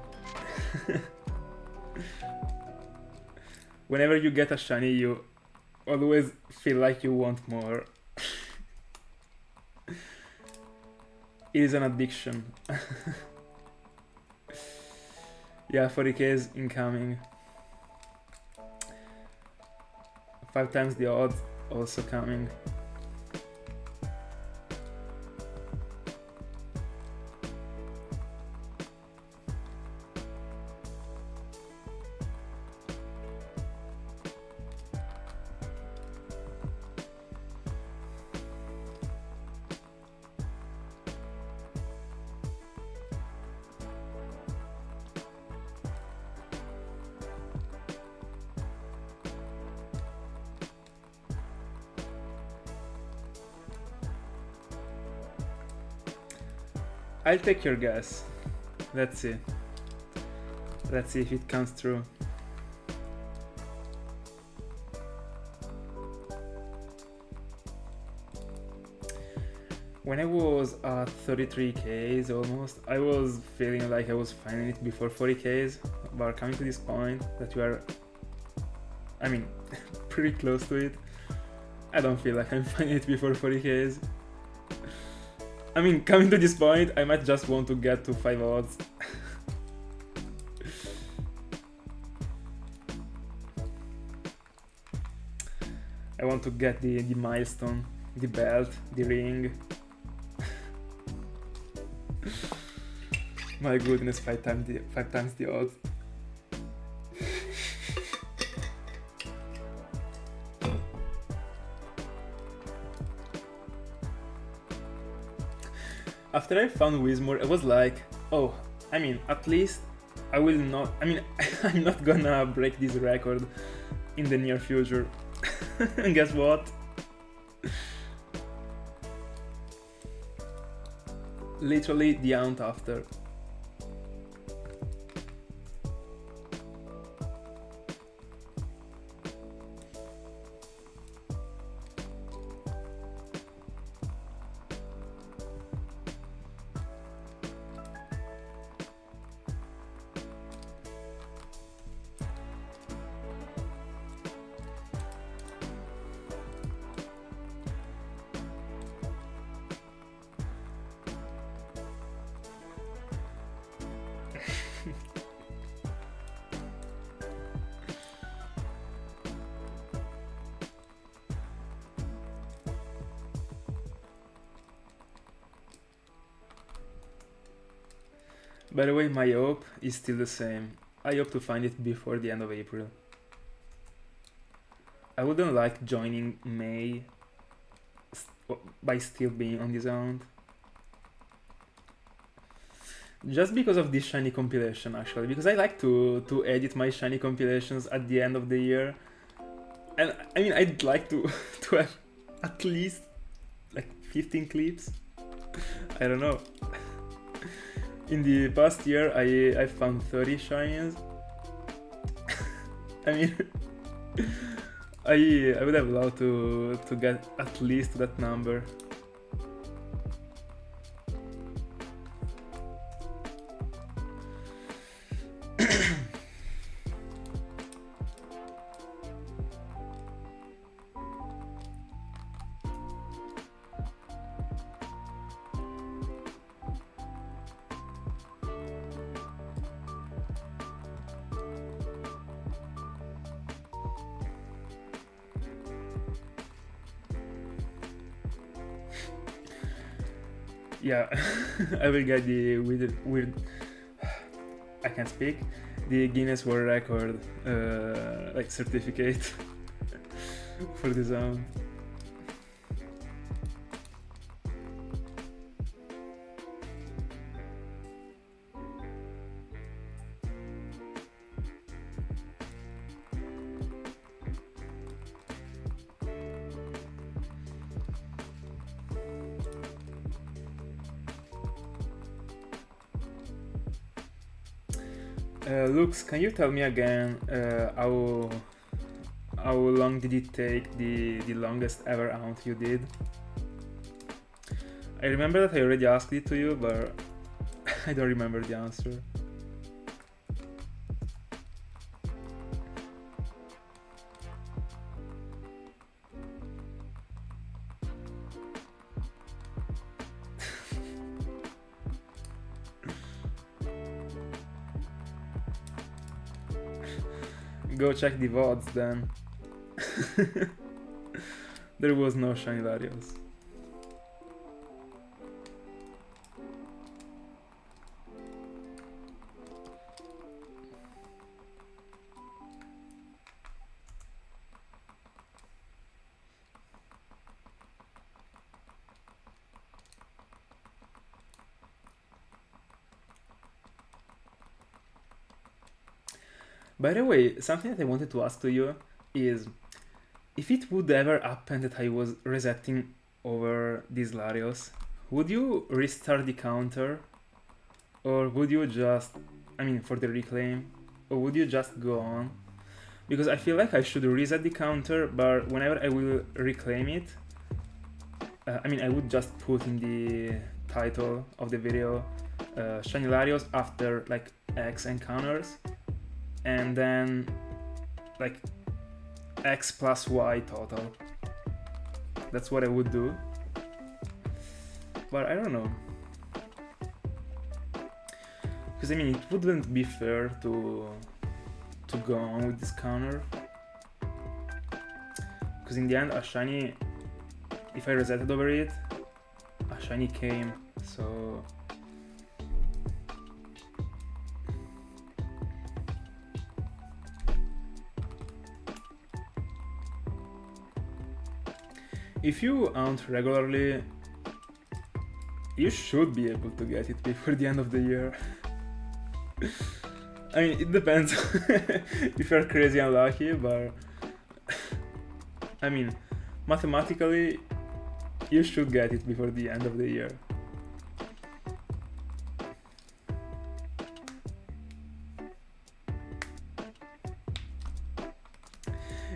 Whenever you get a shiny, you always feel like you want more. It is an addiction. Yeah, 40k incoming. 5 times the odds also coming. I'll take your guess. Let's see. Let's see if it comes true. When I was at 33k almost, I was feeling like I was finding it before 40k, but coming to this point that you are, I mean, pretty close to it, I don't feel like I'm finding it before 40k. I mean, coming to this point, I might just want to get to 5 odds. I want to get the milestone, the belt, the ring. My goodness, 5 times the odds. After I found Wismore, I was like, oh, I mean, at least I will not, I mean, I'm not gonna break this record in the near future. And guess what? Literally the aunt after. By the way, my hope is still the same. I hope to find it before the end of April. I wouldn't like joining May by still being on this island. Just because of this shiny compilation, actually, because I like to edit my shiny compilations at the end of the year. And I mean, I'd like to have at least like 15 clips. I don't know. In the past year, I found 30 shinies. I mean, I would have loved to get at least that number. Yeah, I will get the weird I can't speak, the Guinness World Record like certificate for the sound. Lux, can you tell me again how long did it take the longest ever hunt you did? I remember that I already asked it to you, but I don't remember the answer. Go check the VODs then. There was no shiny Latios. By the way, something that I wanted to ask to you is if it would ever happen that I was resetting over these Latios, would you restart the counter? Or would you just, I mean, for the reclaim, or would you just go on? Because I feel like I should reset the counter, but whenever I will reclaim it, I mean, I would just put in the title of the video Shiny Latios after like X encounters, and then like X plus Y total. That's what I would do. But I don't know. Because I mean, it wouldn't be fair to go on with this counter. Because in the end, a shiny, if I resetted over it, a shiny came, so... If you hunt regularly, you should be able to get it before the end of the year. I mean, it depends if you're crazy unlucky, but I mean, mathematically, you should get it before the end of the year.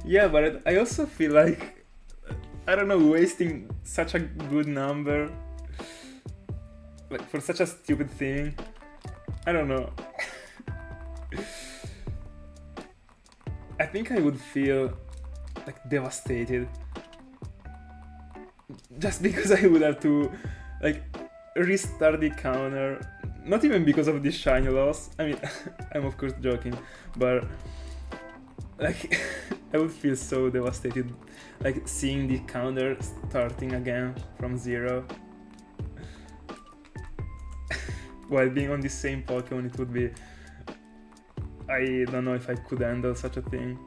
Yeah, but I also feel like, I don't know, wasting such a good number like for such a stupid thing. I don't know. I think I would feel like devastated just because I would have to like restart the counter, not even because of the shiny loss. I mean, I'm of course joking, but like I would feel so devastated, like seeing the counter starting again from zero while being on the same Pokemon. It would be, I don't know if I could handle such a thing.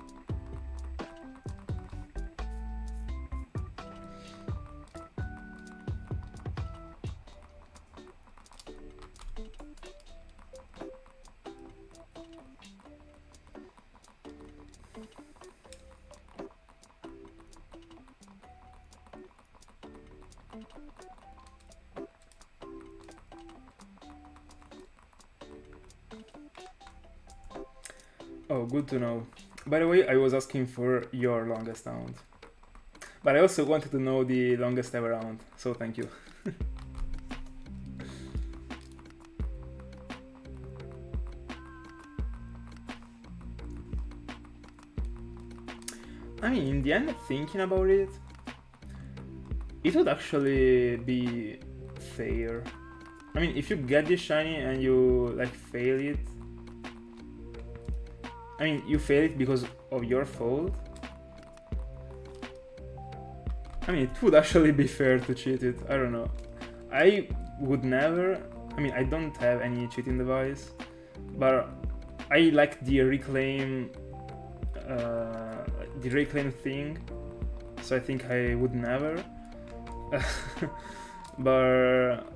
Oh, good to know. By the way, I was asking for your longest round. But I also wanted to know the longest ever round, so thank you. I mean, in the end, thinking about it, it would actually be fair. I mean, if you get this shiny and you like fail it, I mean, you fail it because of your fault. I mean, it would actually be fair to cheat it. I don't know. I would never. I mean, I don't have any cheating device, but I like the reclaim thing, so I think I would never. But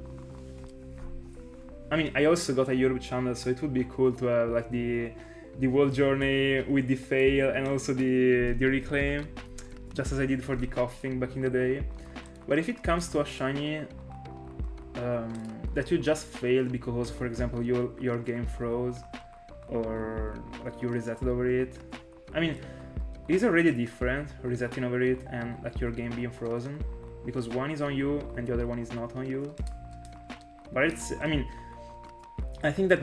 I mean, I also got a Europe channel, so it would be cool to have like the whole journey with the fail and also the reclaim, just as I did for the coughing back in the day. But if it comes to a shiny that you just failed because, for example, your game froze or like you resetted over it, I mean, it's already different resetting over it and like your game being frozen, because one is on you and the other one is not on you. But it's, I mean, I think that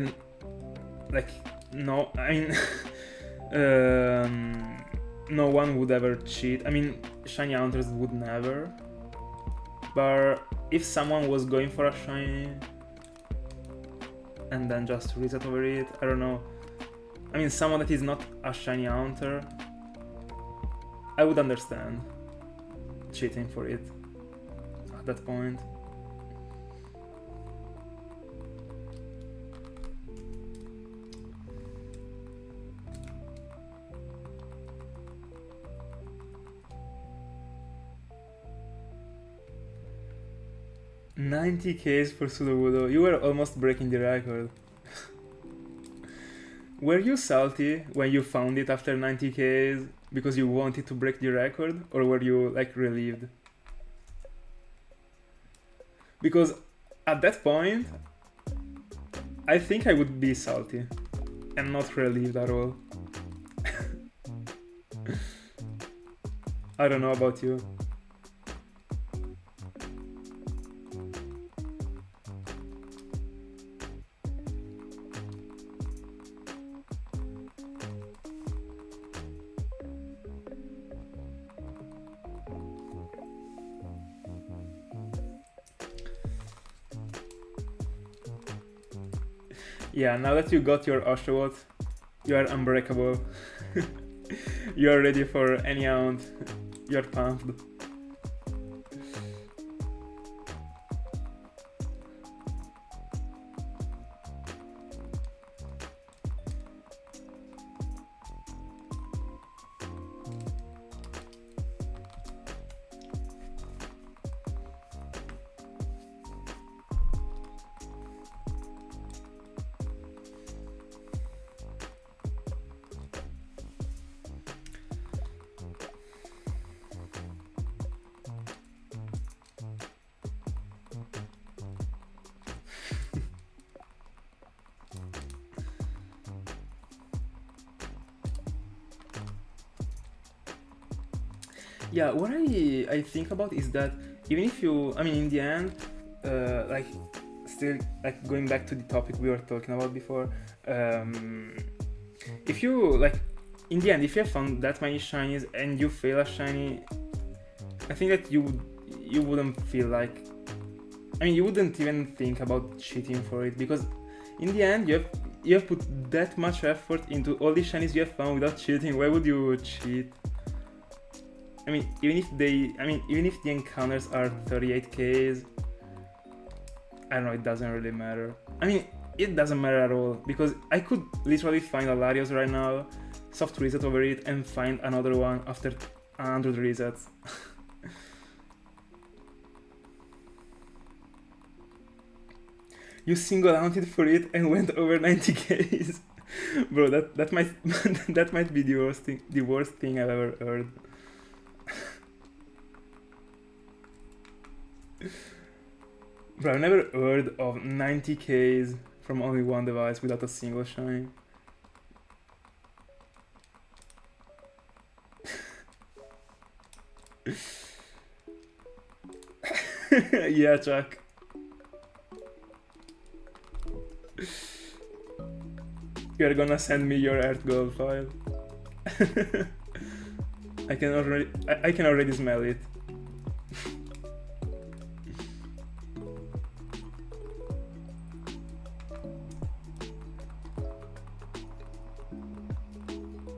like no, I mean no one would ever cheat. I mean, shiny hunters would never, but if someone was going for a shiny and then just reset over it, I don't know, I mean, someone that is not a shinyhunter, I would understand cheating for it at that point. $90K for Sudowoodo. You were almost breaking the record. Were you salty when you found it after 90K because you wanted to break the record, or were you like relieved? Because at that point, I think I would be salty and not relieved at all. I don't know about you. Yeah, now that you got your Oshawott, you are unbreakable. You are ready for any round. You're pumped. Yeah, what I think about is that even if you, I mean, in the end, like, still, like, going back to the topic we were talking about before, if you, like, in the end, if you have found that many shinies and you fail a shiny, I think that you wouldn't feel like, I mean, you wouldn't even think about cheating for it, because in the end, you have put that much effort into all the shinies you have found without cheating. Why would you cheat? I mean, even if the encounters are 38Ks, I don't know, it doesn't really matter. I mean, it doesn't matter at all, because I could literally find a Latios right now, soft reset over it, and find another one after 100 resets. You single-hunted for it and went over 90Ks. Bro, that might that might be the worst thing I've ever heard. Bro, I've never heard of 90Ks from only one device without a single shine. Yeah, Chuck. You're gonna send me your HeartGold file. I can already smell it.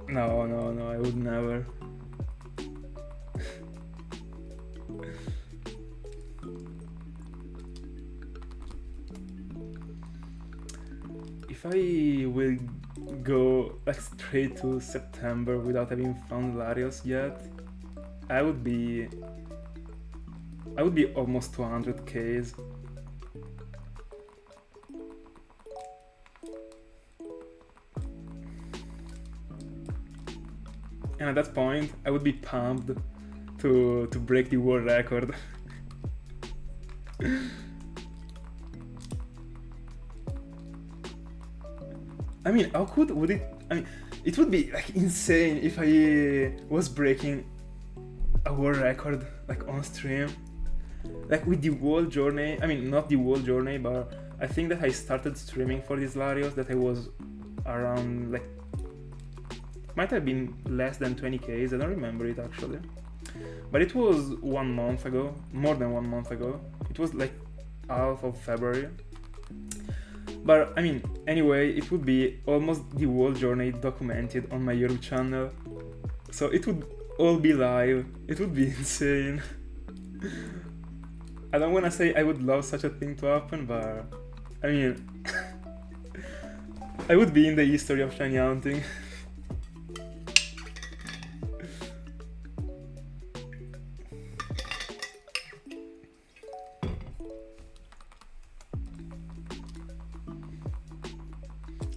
No, I would never. If I will go like straight to September without having found Latios yet, I would be almost 200Ks. And at that point, I would be pumped to break the world record. I mean, how cool would it? I mean, it would be like insane if I was breaking a world record like on stream, like with the whole journey. I mean, not the whole journey, but I think that I started streaming for this Latios that I was around like. Might have been less than 20Ks, I don't remember it actually. But it was 1 month ago, more than 1 month ago. It was like half of February. But I mean, anyway, it would be almost the whole journey documented on my YouTube channel. So it would all be live. It would be insane. I don't wanna say I would love such a thing to happen, but I mean, I would be in the history of shinyhunting.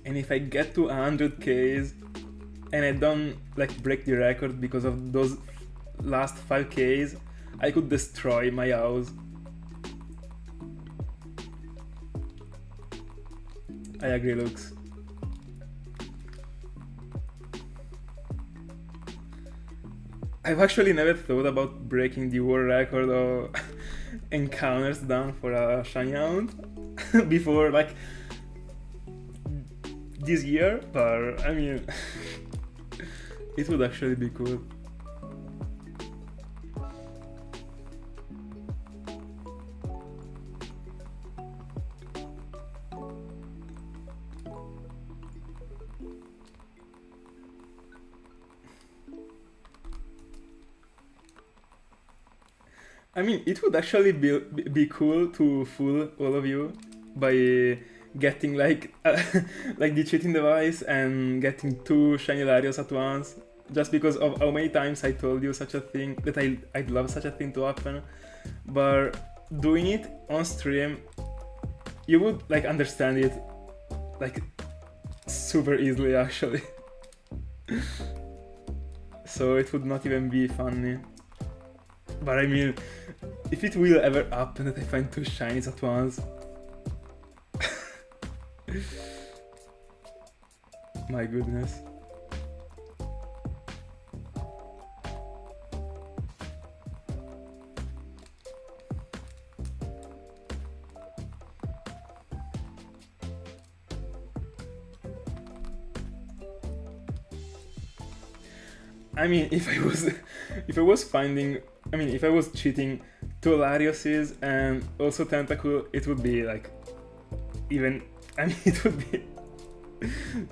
And if I get to 100Ks and I don't like break the record because of those last 5Ks, I could destroy my house. I agree, Lux. I've actually never thought about breaking the world record of encounters done for a shiny hunt before like this year, but I mean it would actually be cool. I mean, it would actually be cool to fool all of you by getting like like the cheating device and getting 2 shiny Latios at once, just because of how many times I told you such a thing, that I'd love such a thing to happen. But doing it on stream, you would like understand it like super easily actually. So it would not even be funny. But I mean, if it will ever happen that I find 2 shinies at once, my goodness. I mean, if I was finding, I mean, if I was cheating 2 Latioses and also Tentacool, it would be like, even, I mean, it would be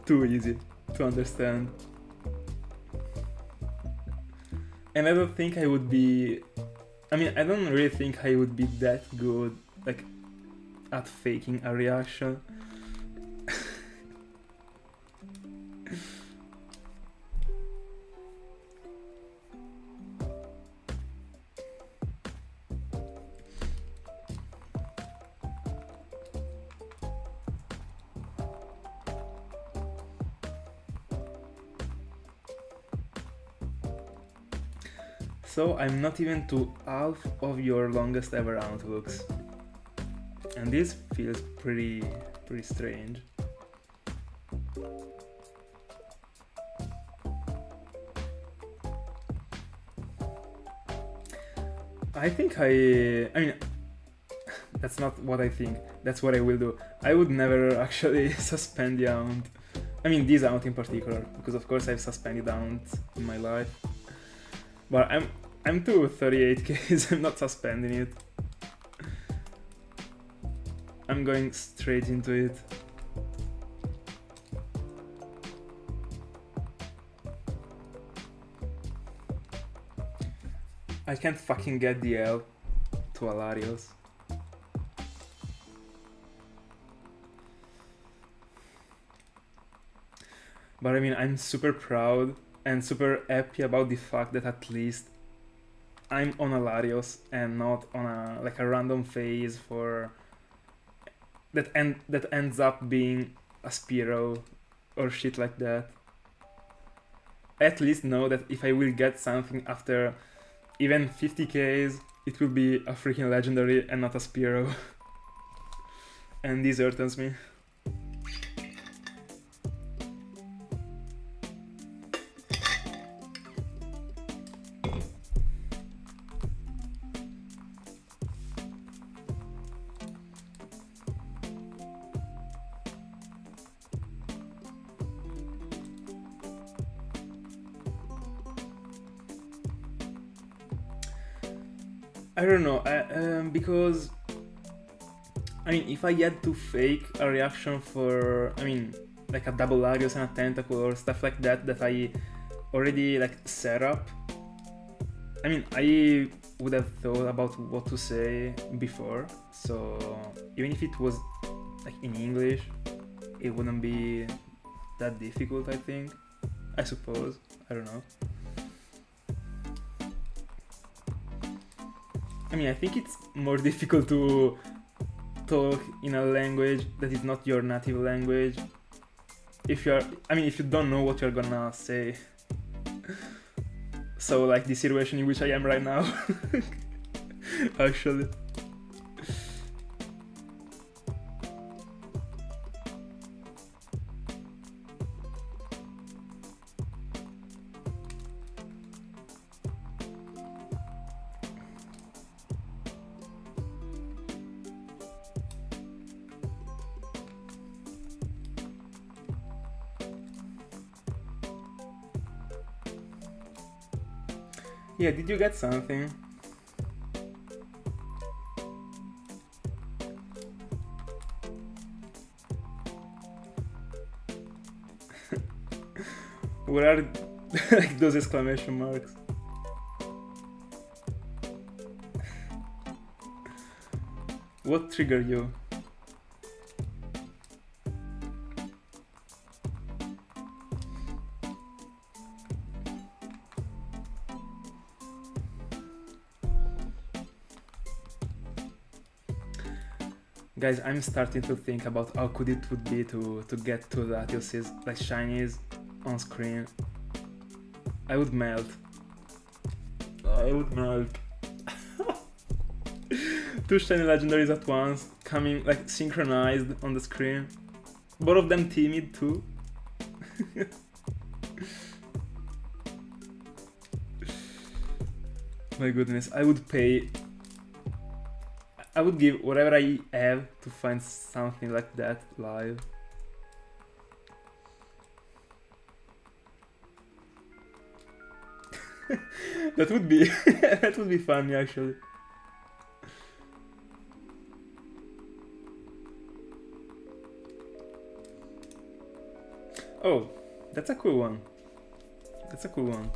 too easy to understand. And I don't think I would be, I mean, I don't really think I would be that good, like, at faking a reaction. So I'm not even to half of your longest ever outlooks, and this feels pretty strange. I think I mean, that's not what I think, that's what I will do. I would never actually suspend the aunt. I mean, this aunt in particular, because of course I've suspended aunts in my life. But I'm to 38Ks, I'm not suspending it. I'm going straight into it. I can't fucking get the L to Latios. But I mean, I'm super proud and super happy about the fact that at least I'm on a Latios and not on a like a random phase for that ends up being a Spearow or shit like that. I at least know that if I will get something after even 50Ks, it will be a freaking legendary and not a Spearow. And this hurts me. I don't know, because I mean, if I had to fake a reaction for, I mean, like a double Latios and a Tentacool or stuff like that that I already like set up, I mean, I would have thought about what to say before, so even if it was like in English, it wouldn't be that difficult, I think. I suppose. I don't know. I mean, I think it's more difficult to talk in a language that is not your native language if you're, I mean, if you don't know what you're gonna say. So like the situation in which I am right now. Actually. Yeah, did you get something? What are like those exclamation marks? What triggered you? Guys, I'm starting to think about how could it would be to get to Latios like shinies on screen. I would melt. I would melt. Two shiny legendaries at once, coming like synchronized on the screen. Both of them timid too. My goodness, I would pay. I would give whatever I have to find something like that live. That would be that would be funny actually. Oh, that's a cool one. That's a cool one.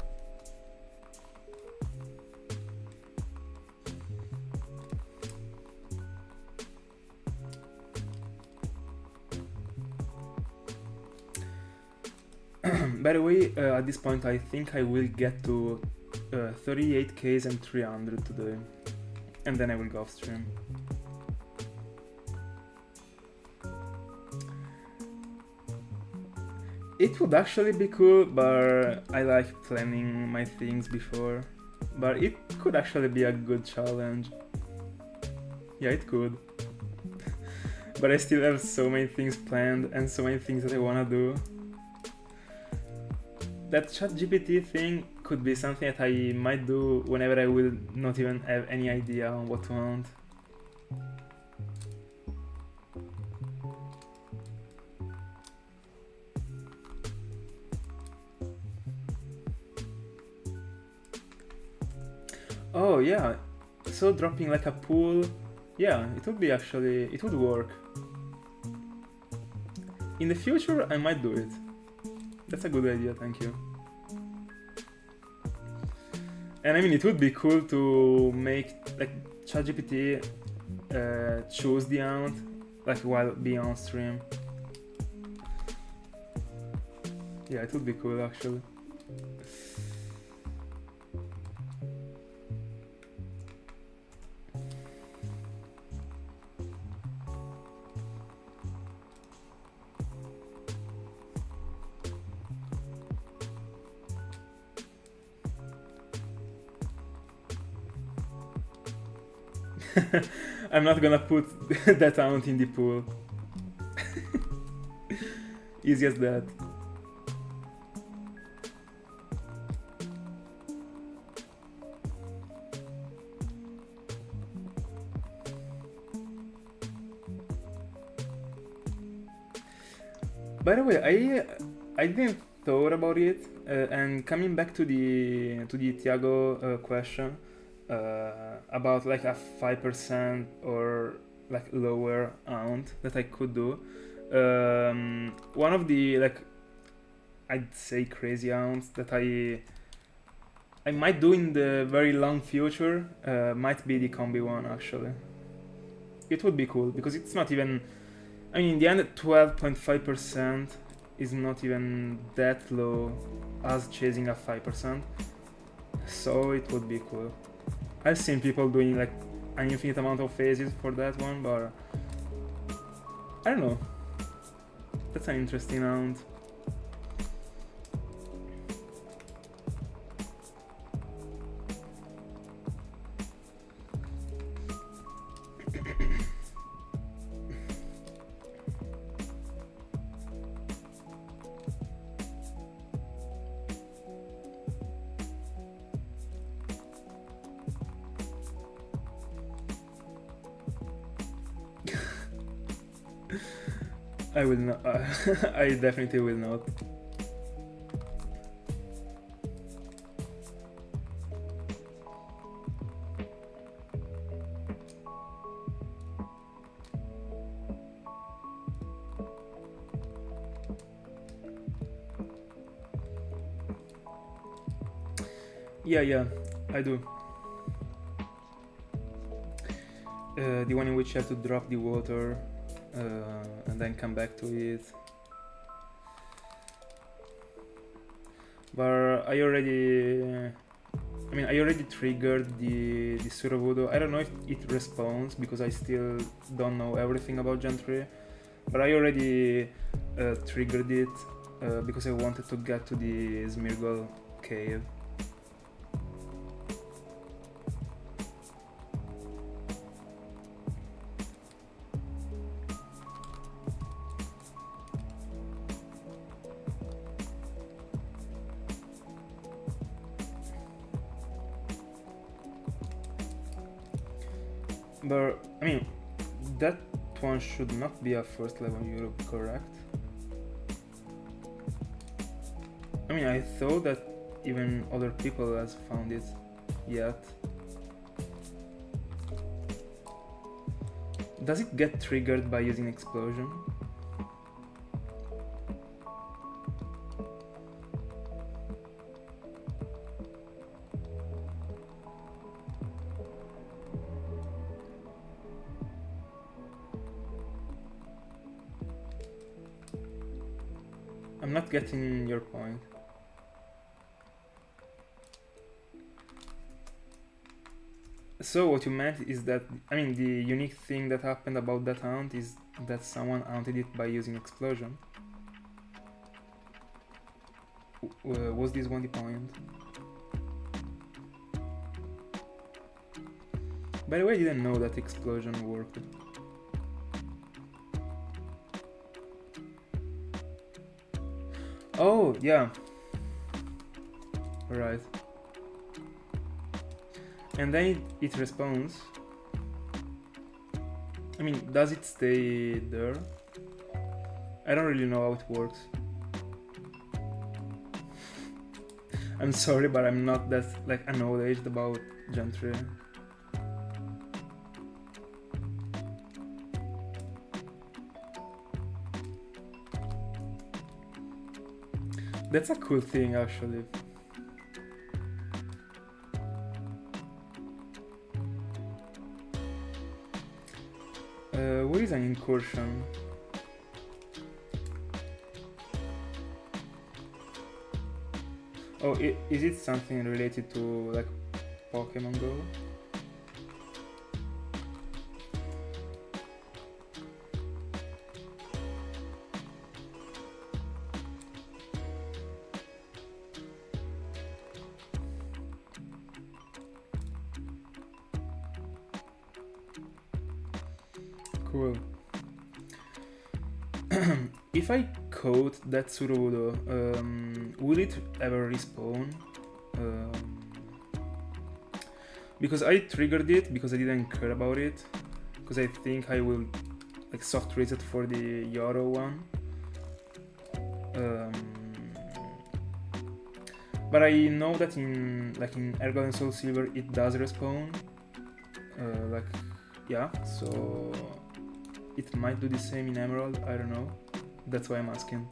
By the way, at this point I think I will get to 38Ks and 300 today, and then I will go off stream. It would actually be cool, but I like planning my things before. But it could actually be a good challenge. Yeah, it could. But I still have so many things planned and so many things that I wanna do. That ChatGPT thing could be something that I might do whenever I will not even have any idea on what to want. Oh yeah, so dropping like a pool, yeah, it would be actually, it would work. In the future I might do it. That's a good idea, thank you. And I mean, it would be cool to make like ChatGPT choose the amount, like while being on stream. Yeah, it would be cool actually. I'm not gonna put that amount in the pool. Easy as that. By the way, I didn't thought about it, and coming back to the Thiago question about like a 5% or like lower amount that I could do. One of the like I'd say crazy amounts that I might do in the very long future might be the combi one actually. It would be cool because it's not even, I mean in the end 12.5% is not even that low as chasing a 5%, so it would be cool. I've seen people doing like an infinite amount of phases for that one, but I don't know, that's an interesting amount. I will not. I definitely will not. Yeah, I do. The one in which you have to drop the water and then come back to it. But I already triggered the Suravudo. I don't know if it responds because I still don't know everything about Gen 3, but I already triggered it because I wanted to get to the Smeargle cave. But I mean, that one should not be a first level in Europe, correct? I mean, I thought that even other people has found it yet. Does it get triggered by using explosion? I'm not getting your point. So what you meant is that, I mean, the unique thing that happened about that hunt is that someone hunted it by using explosion. Was this one the point? By the way, I didn't know that explosion worked. Oh, yeah. Right. And then it responds. I mean, does it stay there? I don't really know how it works. I'm sorry, but I'm not that like knowledgeable about Gen 3. That's a cool thing, actually. What is an incursion? Oh, is it something related to like Pokemon Go? Cool. If I code that Suravudo, will it ever respawn? Because I triggered it because I didn't care about it, because I think I will like soft reset for the Yoro one. But I know that in HeartGold and SoulSilver it does respawn. Yeah, so it might do the same in Emerald, I don't know. That's why I'm asking.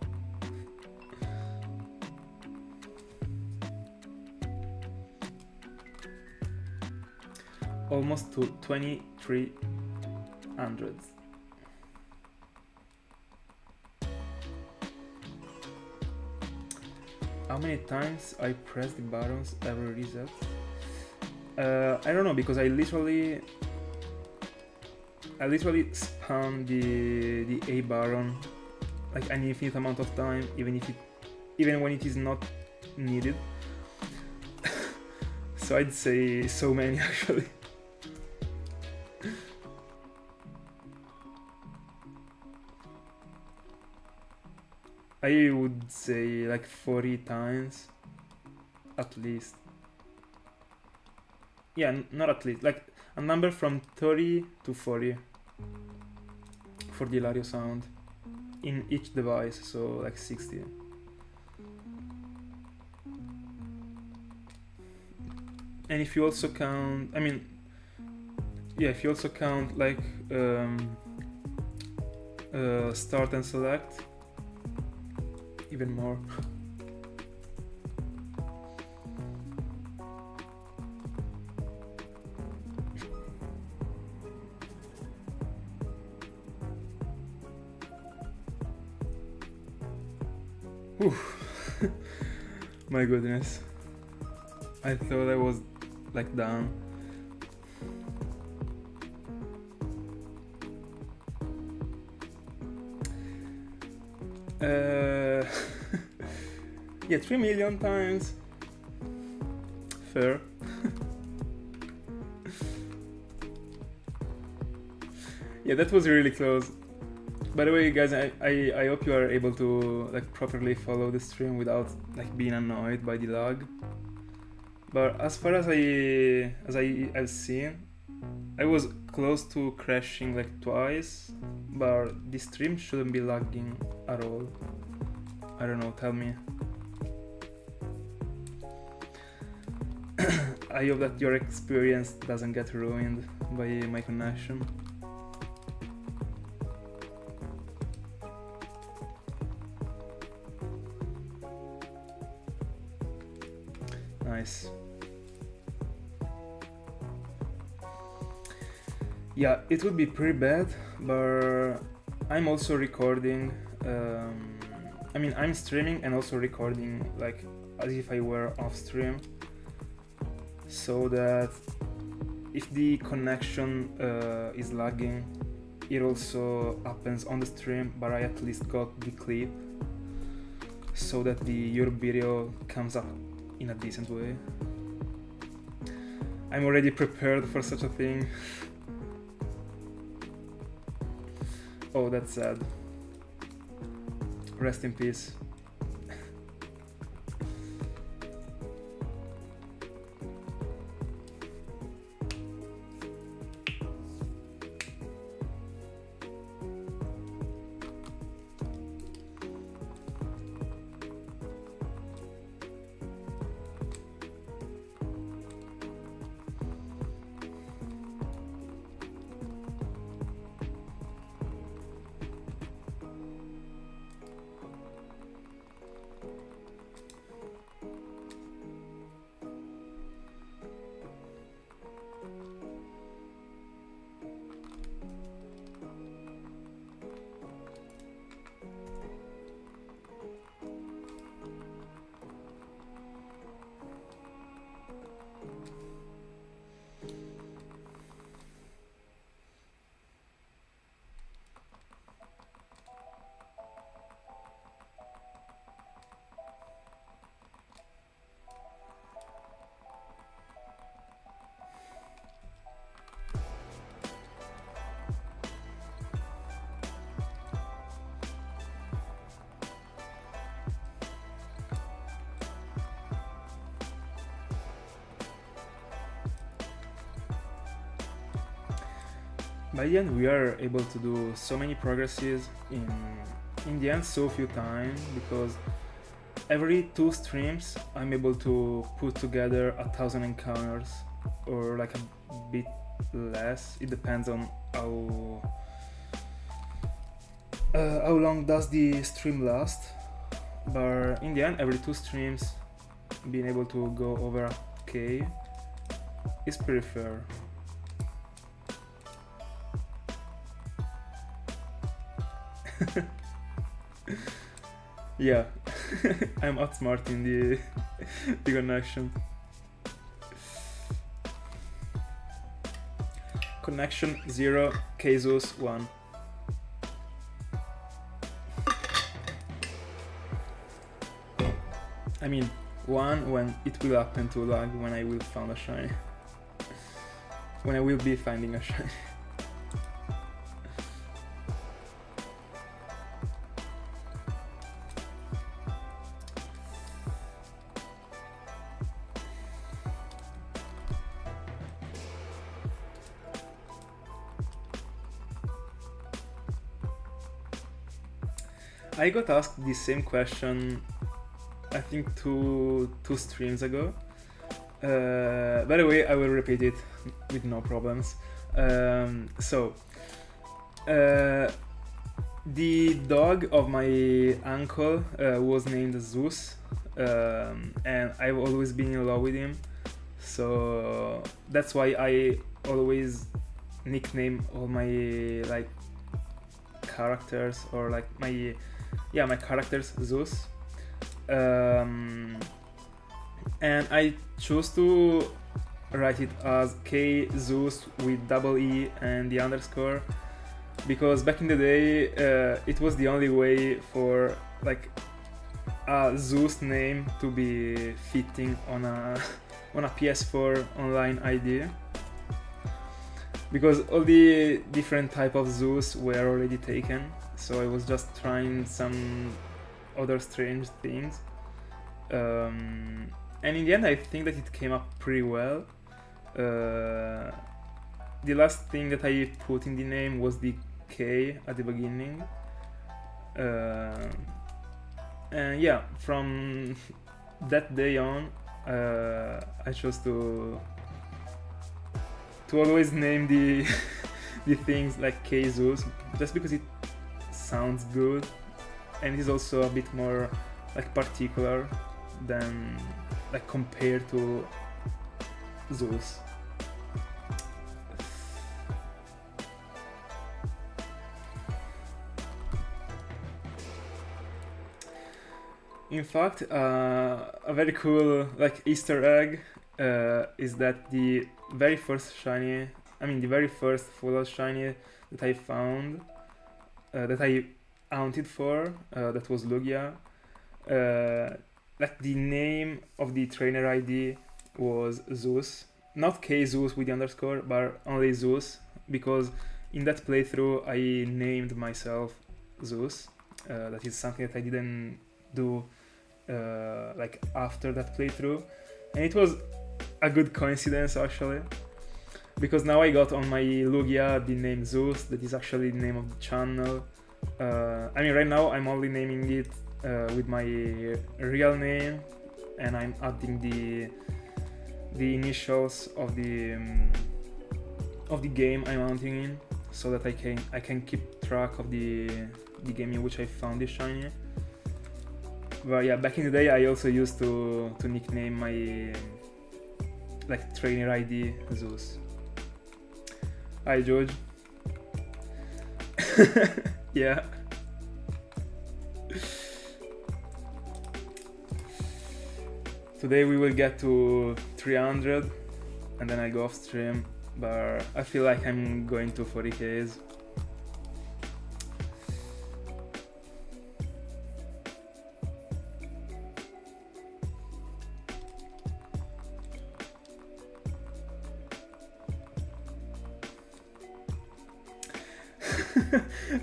Almost to 2300. How many times I press the buttons every reset? I don't know, because I literally spam the A button like an infinite amount of time, even when it is not needed. So I'd say so many actually. I would say like 40 times at least. Yeah, not at least, like a number from 30 to 40 for the Latios sound in each device, so like 60. And if you also count, I mean, yeah, if you also count like start and select, even more. My goodness, I thought I was like done. Yeah, 3 million times. Fair. Yeah, that was really close. By the way, guys, I hope you are able to like properly follow the stream without like being annoyed by the lag. But as far as I've seen, I was close to crashing like twice, but the stream shouldn't be lagging at all. I don't know, tell me. I hope that your experience doesn't get ruined by my connection. Nice. Yeah, it would be pretty bad, but I'm also recording. I mean, I'm streaming and also recording like as if I were off stream, so that if the connection is lagging, it also happens on the stream, but I at least got the clip so that your video comes up in a decent way. I'm already prepared for such a thing. Oh, that's sad. Rest in peace. By the end, we are able to do so many progresses in the end so few times, because every 2 streams I'm able to put together 1,000 encounters, or like a bit less. It depends on how long does the stream last? But in the end, every 2 streams, being able to go over K is pretty fair. Yeah, I'm outsmarting the connection. Connection 0, Kazus 1. I mean 1 when it will happen to lag when I will find a shiny. When I will be finding a shiny. I got asked the same question, I think two streams ago. By the way, I will repeat it with no problems. The dog of my uncle was named Zeus, and I've always been in love with him. So that's why I always nickname all my like characters or like my characters Zeus. And I chose to write it as K Zeus with double E and the underscore because back in the day it was the only way for like a Zeus name to be fitting on a PS4 online ID, because all the different type of Zeus were already taken, so I was just trying some other strange things, and in the end I think that it came up pretty well. The last thing that I put in the name was the K at the beginning, and yeah, from that day on I chose to always name the the things like K Zeus, just because it sounds good and it is also a bit more like particular than like compared to Zeus. In fact, a very cool like Easter egg is that the very first shiny, the very first full-odds shiny that I found, that I hunted for, that was Lugia, like the name of the trainer ID was Zeus, not K Zeus with the underscore, but only Zeus, because in that playthrough I named myself Zeus. That is something that I didn't do like after that playthrough, and it was a good coincidence actually, because now I got on my Lugia the name Zeus, that is actually the name of the channel. Right now I'm only naming it with my real name, and I'm adding the initials of the game I'm mounting in, so that I can keep track of the game in which I found this shiny. But yeah, back in the day I also used to nickname my like trainer ID Zeus. Hi George. Yeah. Today we will get to 300 and then I go off stream, but I feel like I'm going to 40Ks.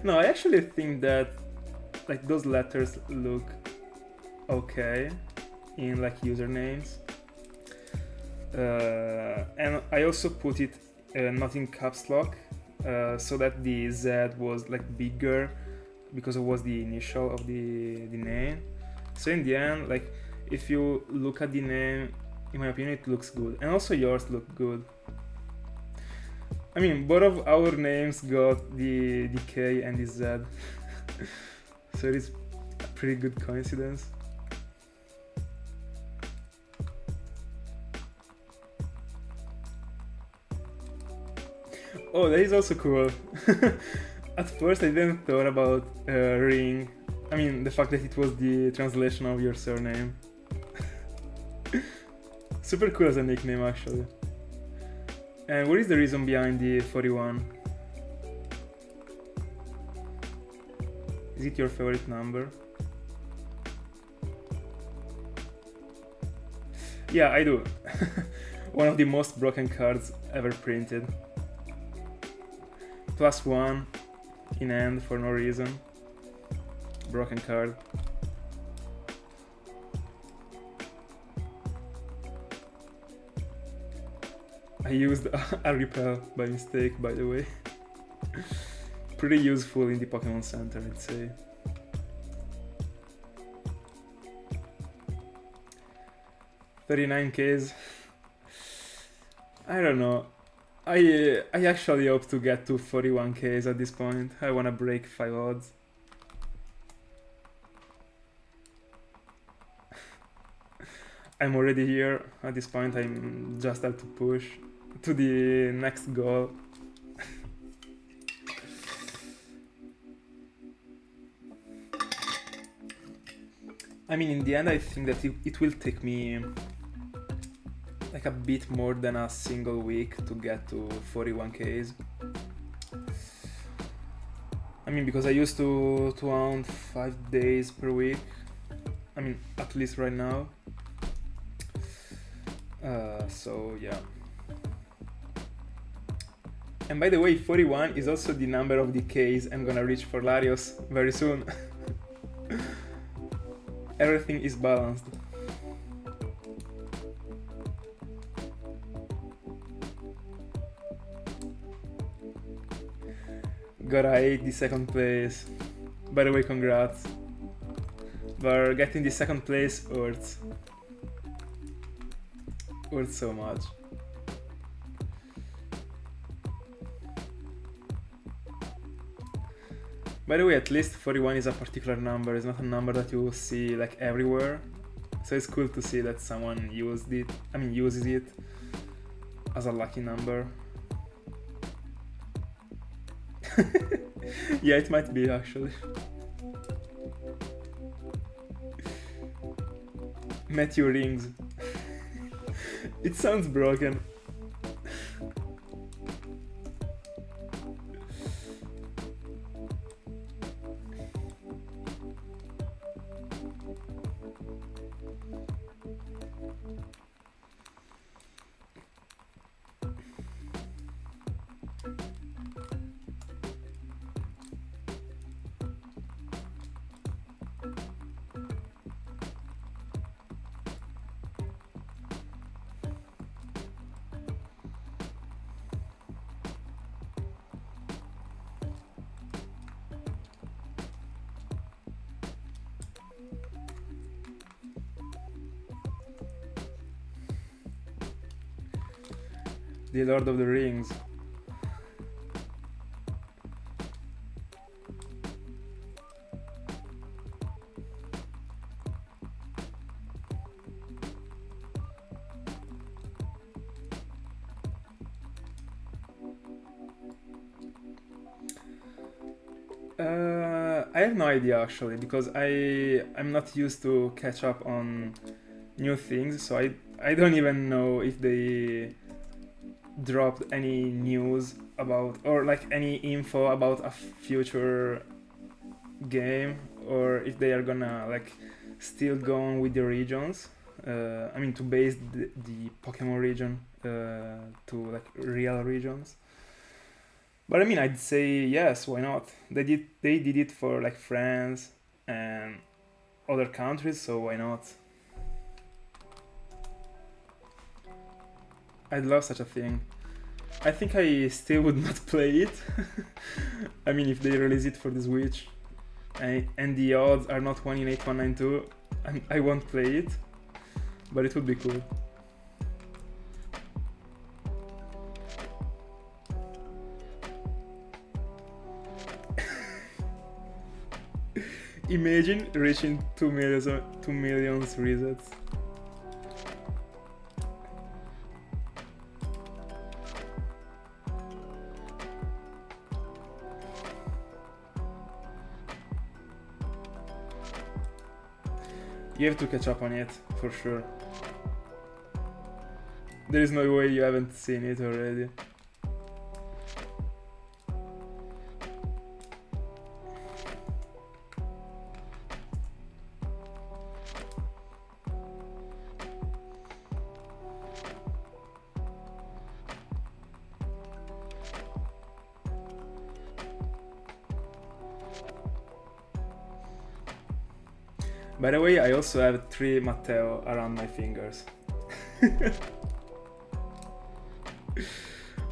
No, I actually think that like those letters look okay in like usernames, and I also put it not in caps lock, so that the Z was like bigger because it was the initial of the name. So in the end, like if you look at the name, in my opinion it looks good, and also yours look good. I mean, both of our names got the K and the Z. So it is a pretty good coincidence. Oh, that is also cool. At first I didn't thought about ring. I mean, the fact that it was the translation of your surname. Super cool as a nickname, actually. And what is the reason behind the 41? Is it your favorite number? Yeah, I do. One of the most broken cards ever printed. +1 in hand for no reason. Broken card. I used a repel by mistake, by the way. Pretty useful in the Pokemon Center, I'd say. $39Ks. I don't know. I actually hope to get to 41Ks at this point. I wanna break 5 odds. I'm already here. At this point, I'm just have to push to the next goal. I mean, in the end, I think that it will take me like a bit more than a single week to get to 41Ks. I mean, because I used to hunt 5 days per week. I mean, at least right now. So yeah. And by the way, 41 is also the number of the Ks I'm gonna reach for Latios very soon. Everything is balanced. Gotta hate the second place. By the way, congrats. But getting the second place hurts. Hurts so much. By the way, at least 41 is a particular number. It's not a number that you see like everywhere. So it's cool to see that someone uses it as a lucky number. Yeah, it might be actually. Matthew Rings. It sounds broken. The Lord of the Rings. I have no idea actually, because I'm not used to catch up on new things, so I don't even know if they dropped any news about, or like any info about a future game, or if they are gonna like still go on with the regions. I mean, to base the Pokemon region to like real regions. But I mean, I'd say yes, why not? They did it for like France and other countries, so why not? I'd love such a thing. I think I still would not play it. I mean, if they release it for the Switch and the odds are not 1 in 8192, I won't play it, but it would be cool. Imagine reaching 2 million resets. You have to catch up on it, for sure. There is no way you haven't seen it already. By the way, I also have 3 Matteo around my fingers.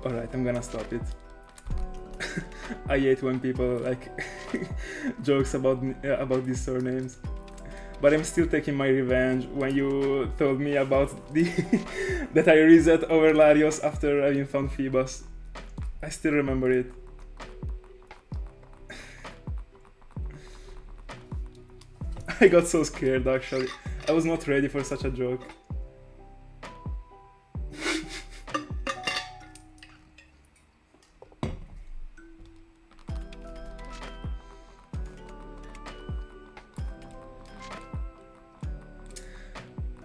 Alright, I'm gonna stop it. I hate when people like jokes about these surnames. But I'm still taking my revenge when you told me about the that I reset over Latios after having found Phoebus. I still remember it. I got so scared actually. I was not ready for such a joke.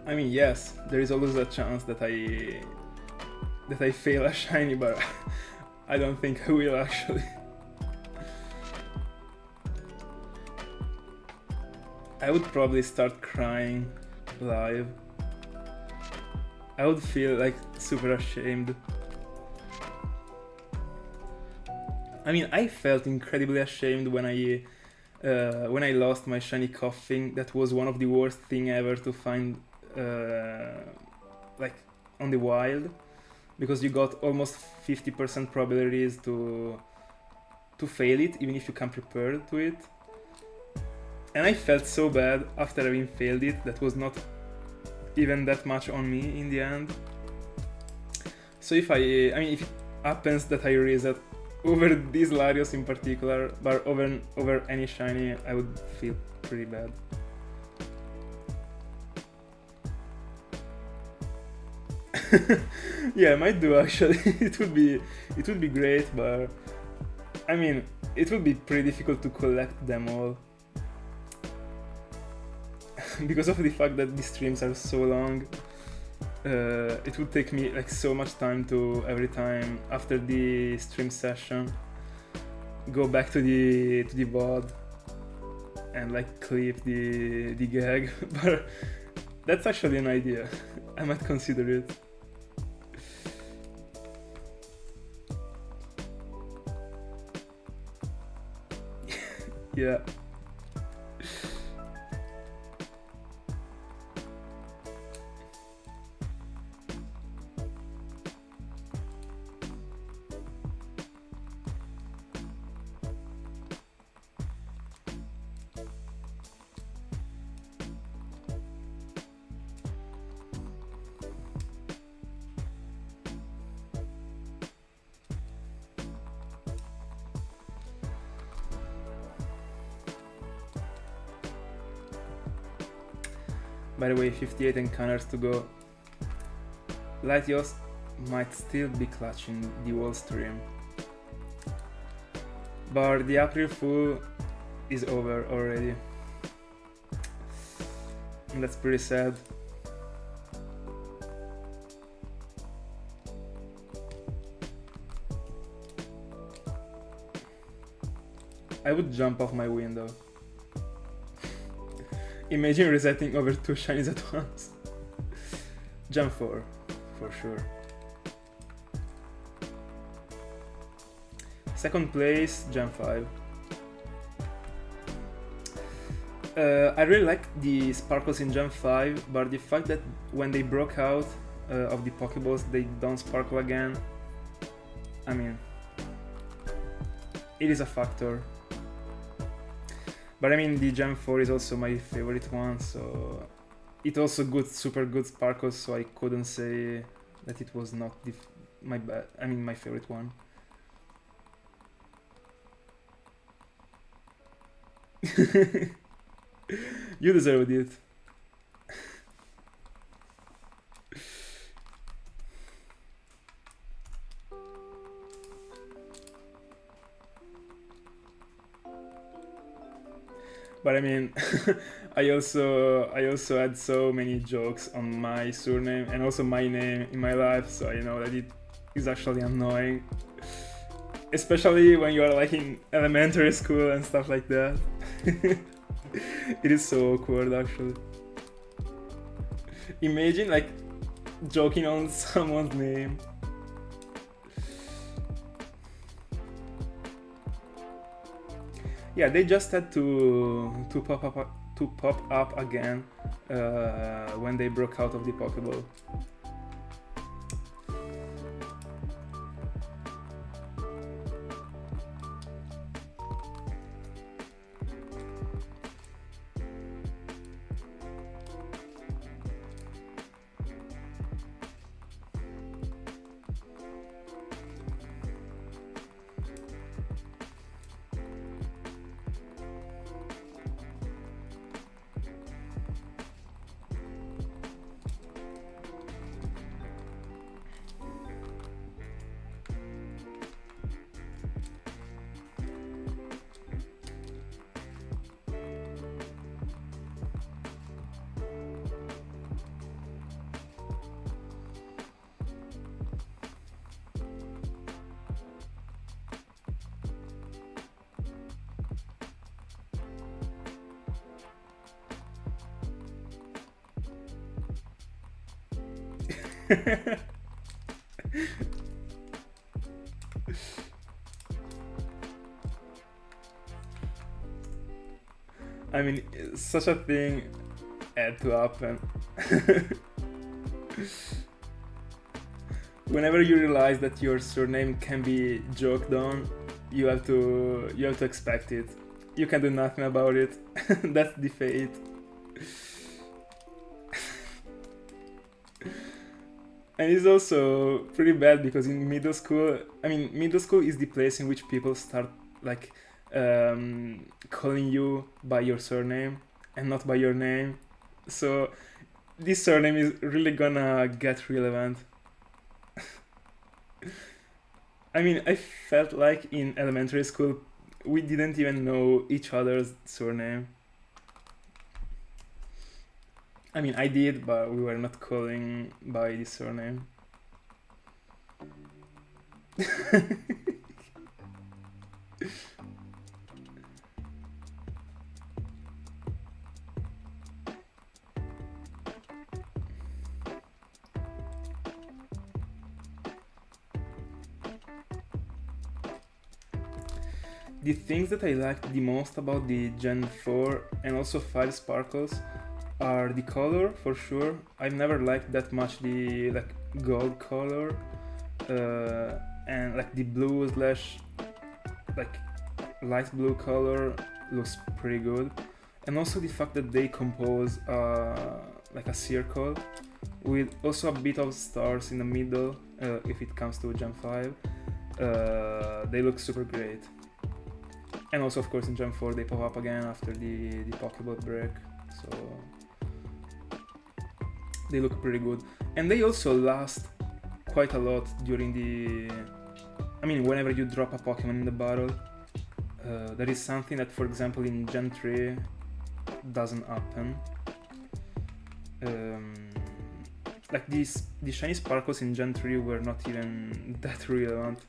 I mean, yes, there is always a chance that I fail a shiny, but I don't think I will actually. I would probably start crying live. I would feel like super ashamed. I mean, I felt incredibly ashamed when I lost my shiny coughing. That was one of the worst thing ever to find like on the wild, because you got almost 50% probabilities to fail it even if you come prepared to it. And I felt so bad after having failed it. That was not even that much on me in the end. So if if it happens that I reset over these Latios in particular, but over any shiny, I would feel pretty bad. Yeah, I might do actually. It would be great, but I mean, it would be pretty difficult to collect them all. Because of the fact that the streams are so long, it would take me like so much time to every time after the stream session go back to the VOD and like clip the gag. But that's actually an idea. I might consider it. Yeah. By the way, 58 encounters to go. Latios might still be clutching the whole stream. But the April Fool is over already. And that's pretty sad. I would jump off my window. Imagine resetting over 2 shinies at once. Jump 4, for sure. Second place, Jump 5. I really like the sparkles in Jump 5, but the fact that when they broke out of the Pokeballs they don't sparkle again, I mean, it is a factor. But I mean, the Gem 4 is also my favorite one, so it also got super good sparkles, so I couldn't say that it was not my favorite one. You deserved it. But I mean, I also had so many jokes on my surname and also my name in my life, so I know that it is actually annoying, especially when you are like in elementary school and stuff like that. It is so awkward actually. Imagine like joking on someone's name. Yeah, they just had to pop up again when they broke out of the Pokeball. I mean, such a thing had to happen. Whenever you realize that your surname can be joked on, you have to expect it. You can do nothing about it. That's the fate. And it's also pretty bad because in middle school, I mean, middle school is the place in which people start like calling you by your surname and not by your name. So this surname is really gonna get relevant. I mean, I felt like in elementary school we didn't even know each other's surname. I mean, I did, but we were not calling by the surname. The things that I liked the most about the Gen 4 and also 5 sparkles are the color, for sure. I've never liked that much the like gold color and like the blue slash like light blue color looks pretty good, and also the fact that they compose like a circle with also a bit of stars in the middle if it comes to Gen 5. They look super great. And also of course in Gen 4 they pop up again after the Pokeball break, so they look pretty good. And they also last quite a lot during the... I mean, whenever you drop a Pokemon in the battle. That is something that, for example, in Gen 3 doesn't happen. Like the shiny sparkles in Gen 3 were not even that relevant.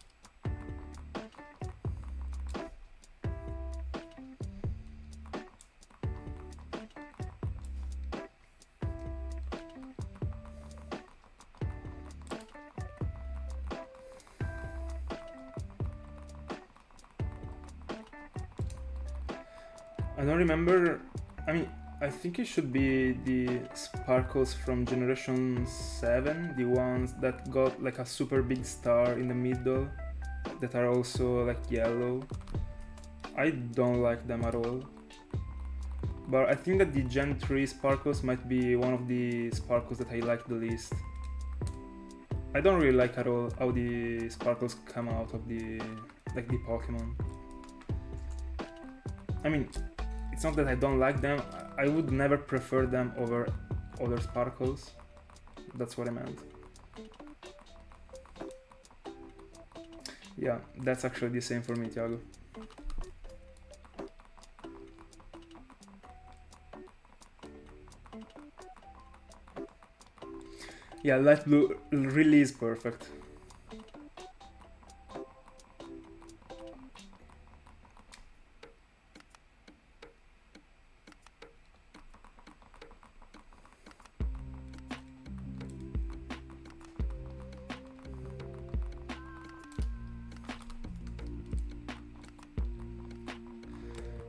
I don't remember, I mean, I think it should be the sparkles from Generation 7, the ones that got like a super big star in the middle, that are also like yellow. I don't like them at all. But I think that the Gen 3 sparkles might be one of the sparkles that I like the least. I don't really like at all how the sparkles come out of the Pokemon. I mean, it's not that I don't like them, I would never prefer them over other sparkles. That's what I meant. Yeah, that's actually the same for me, Thiago. Yeah, light blue really is perfect.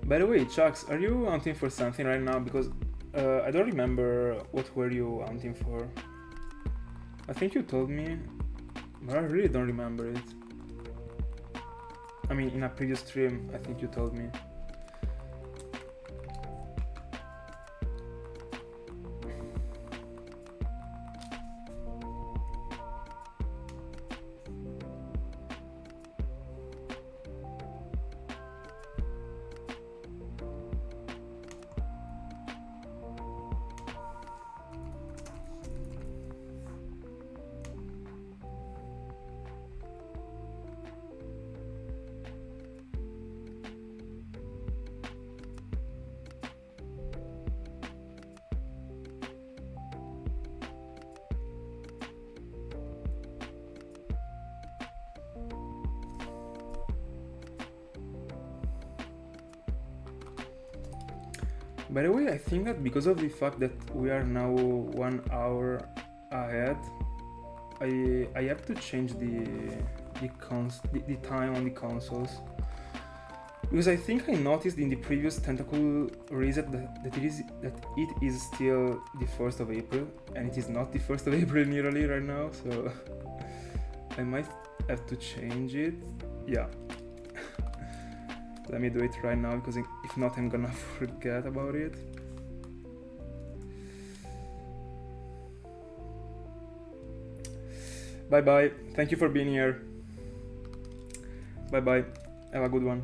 By the way, Chucks, are you hunting for something right now? Because I don't remember what were you hunting for. I think you told me, but I really don't remember it. I mean, in a previous stream, I think you told me. By the way, I think that because of the fact that we are now 1 hour ahead, I have to change the time on the consoles. Because I think I noticed in the previous Tentacool reset that it is still the 1st of April, and it is not the 1st of April nearly right now, so I might have to change it. Yeah. Let me do it right now, because if not, I'm gonna forget about it. Bye bye. Thank you for being here. Bye bye. Have a good one.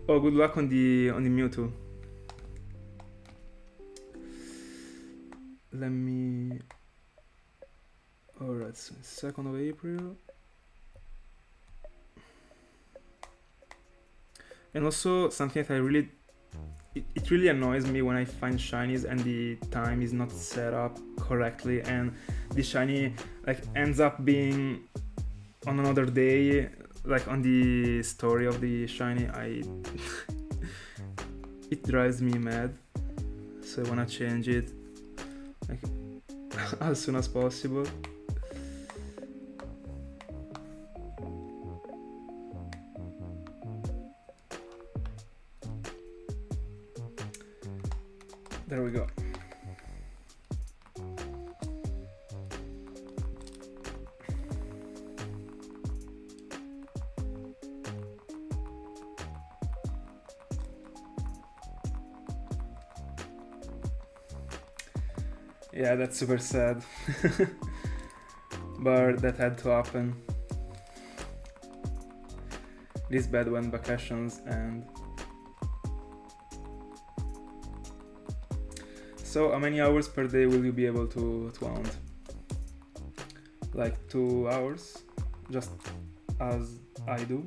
Oh, good luck on the Mewtwo. Let me. Alright, so 2nd of April. And also something that I really, it really annoys me when I find shinies and the time is not set up correctly and the shiny like ends up being on another day, like on the story of the shiny. It drives me mad, so I wanna change it like as soon as possible. There we go. Yeah, that's super sad. But that had to happen. These bad one vacations and so how many hours per day will you be able to hunt? Like 2 hours? Just as I do?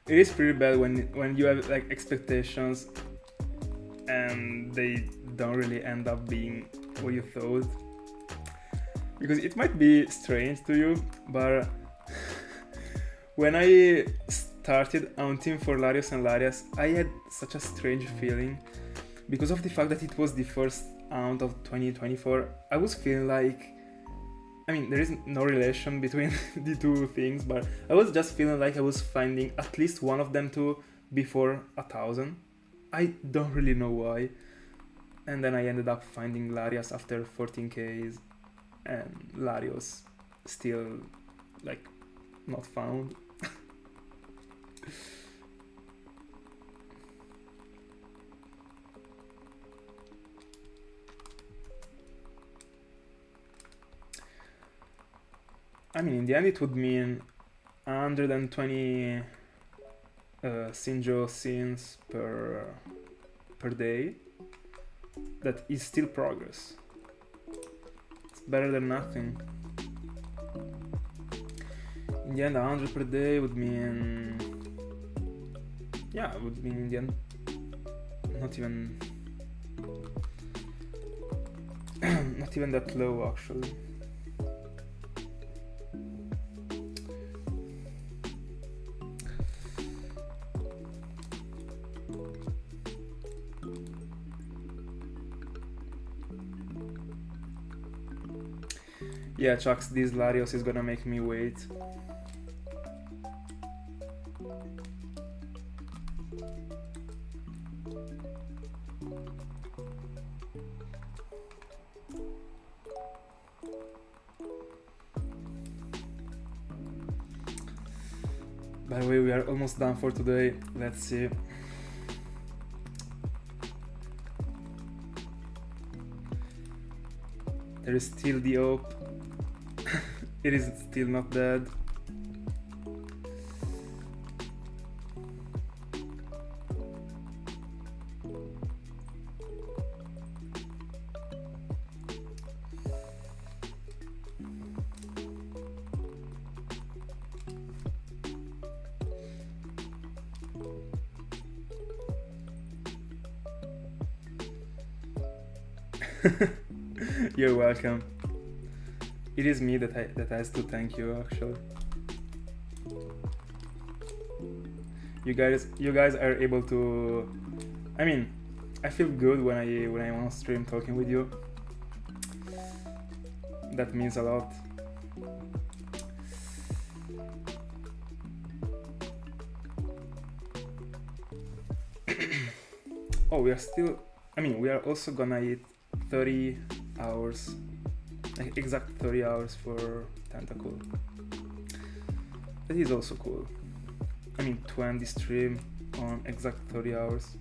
It is pretty bad when you have like expectations and they don't really end up being what you thought. Because it might be strange to you, but when I started hunting for Latios and Latias, I had such a strange feeling. Because of the fact that it was the first hunt of 2024, I was feeling like, I mean, there is no relation between the two things, but I was just feeling like I was finding at least one of them to before 1,000. I don't really know why. And then I ended up finding Larios after 14Ks, and Larios still like not found. I mean, in the end it would mean 120 Sinjo scenes per day. That is still progress. It's better than nothing. In the end, 100 per day would mean... yeah, it would mean in the end not even... not even that low, actually. Yeah, Chucks, this Larios is gonna make me wait. By the way, we are almost done for today. Let's see. There is still the hope. It is still not dead. You're welcome. It is me that has to thank you, actually. You guys are able to... I mean, I feel good when I'm on stream talking with you. That means a lot. Oh, we are still... I mean, we are also gonna eat 30 hours. Like exact 30 hours for Tentacool. That is also cool. I mean, to end the stream on exact 30 hours.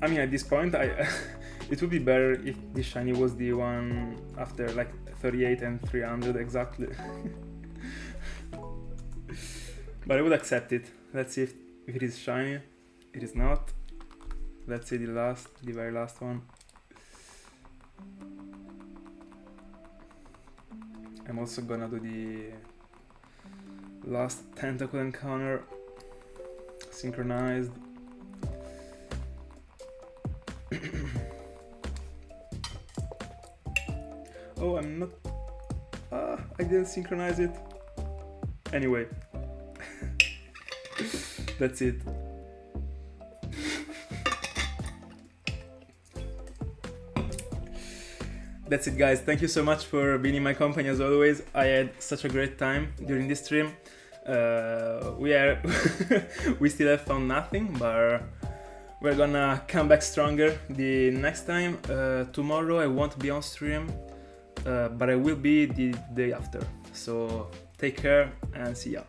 I mean, at this point, it would be better if the shiny was the one after like 38 and 300 exactly. But I would accept it. Let's see if it is shiny. It is not. Let's see the very last one. I'm also gonna do the last Tentacool encounter synchronized. Oh, I'm not... I didn't synchronize it. Anyway. That's it. That's it, guys. Thank you so much for being in my company as always. I had such a great time during this stream. We still have found nothing, but we're gonna come back stronger the next time. Tomorrow I won't be on stream, but I will be the day after. So take care and see ya.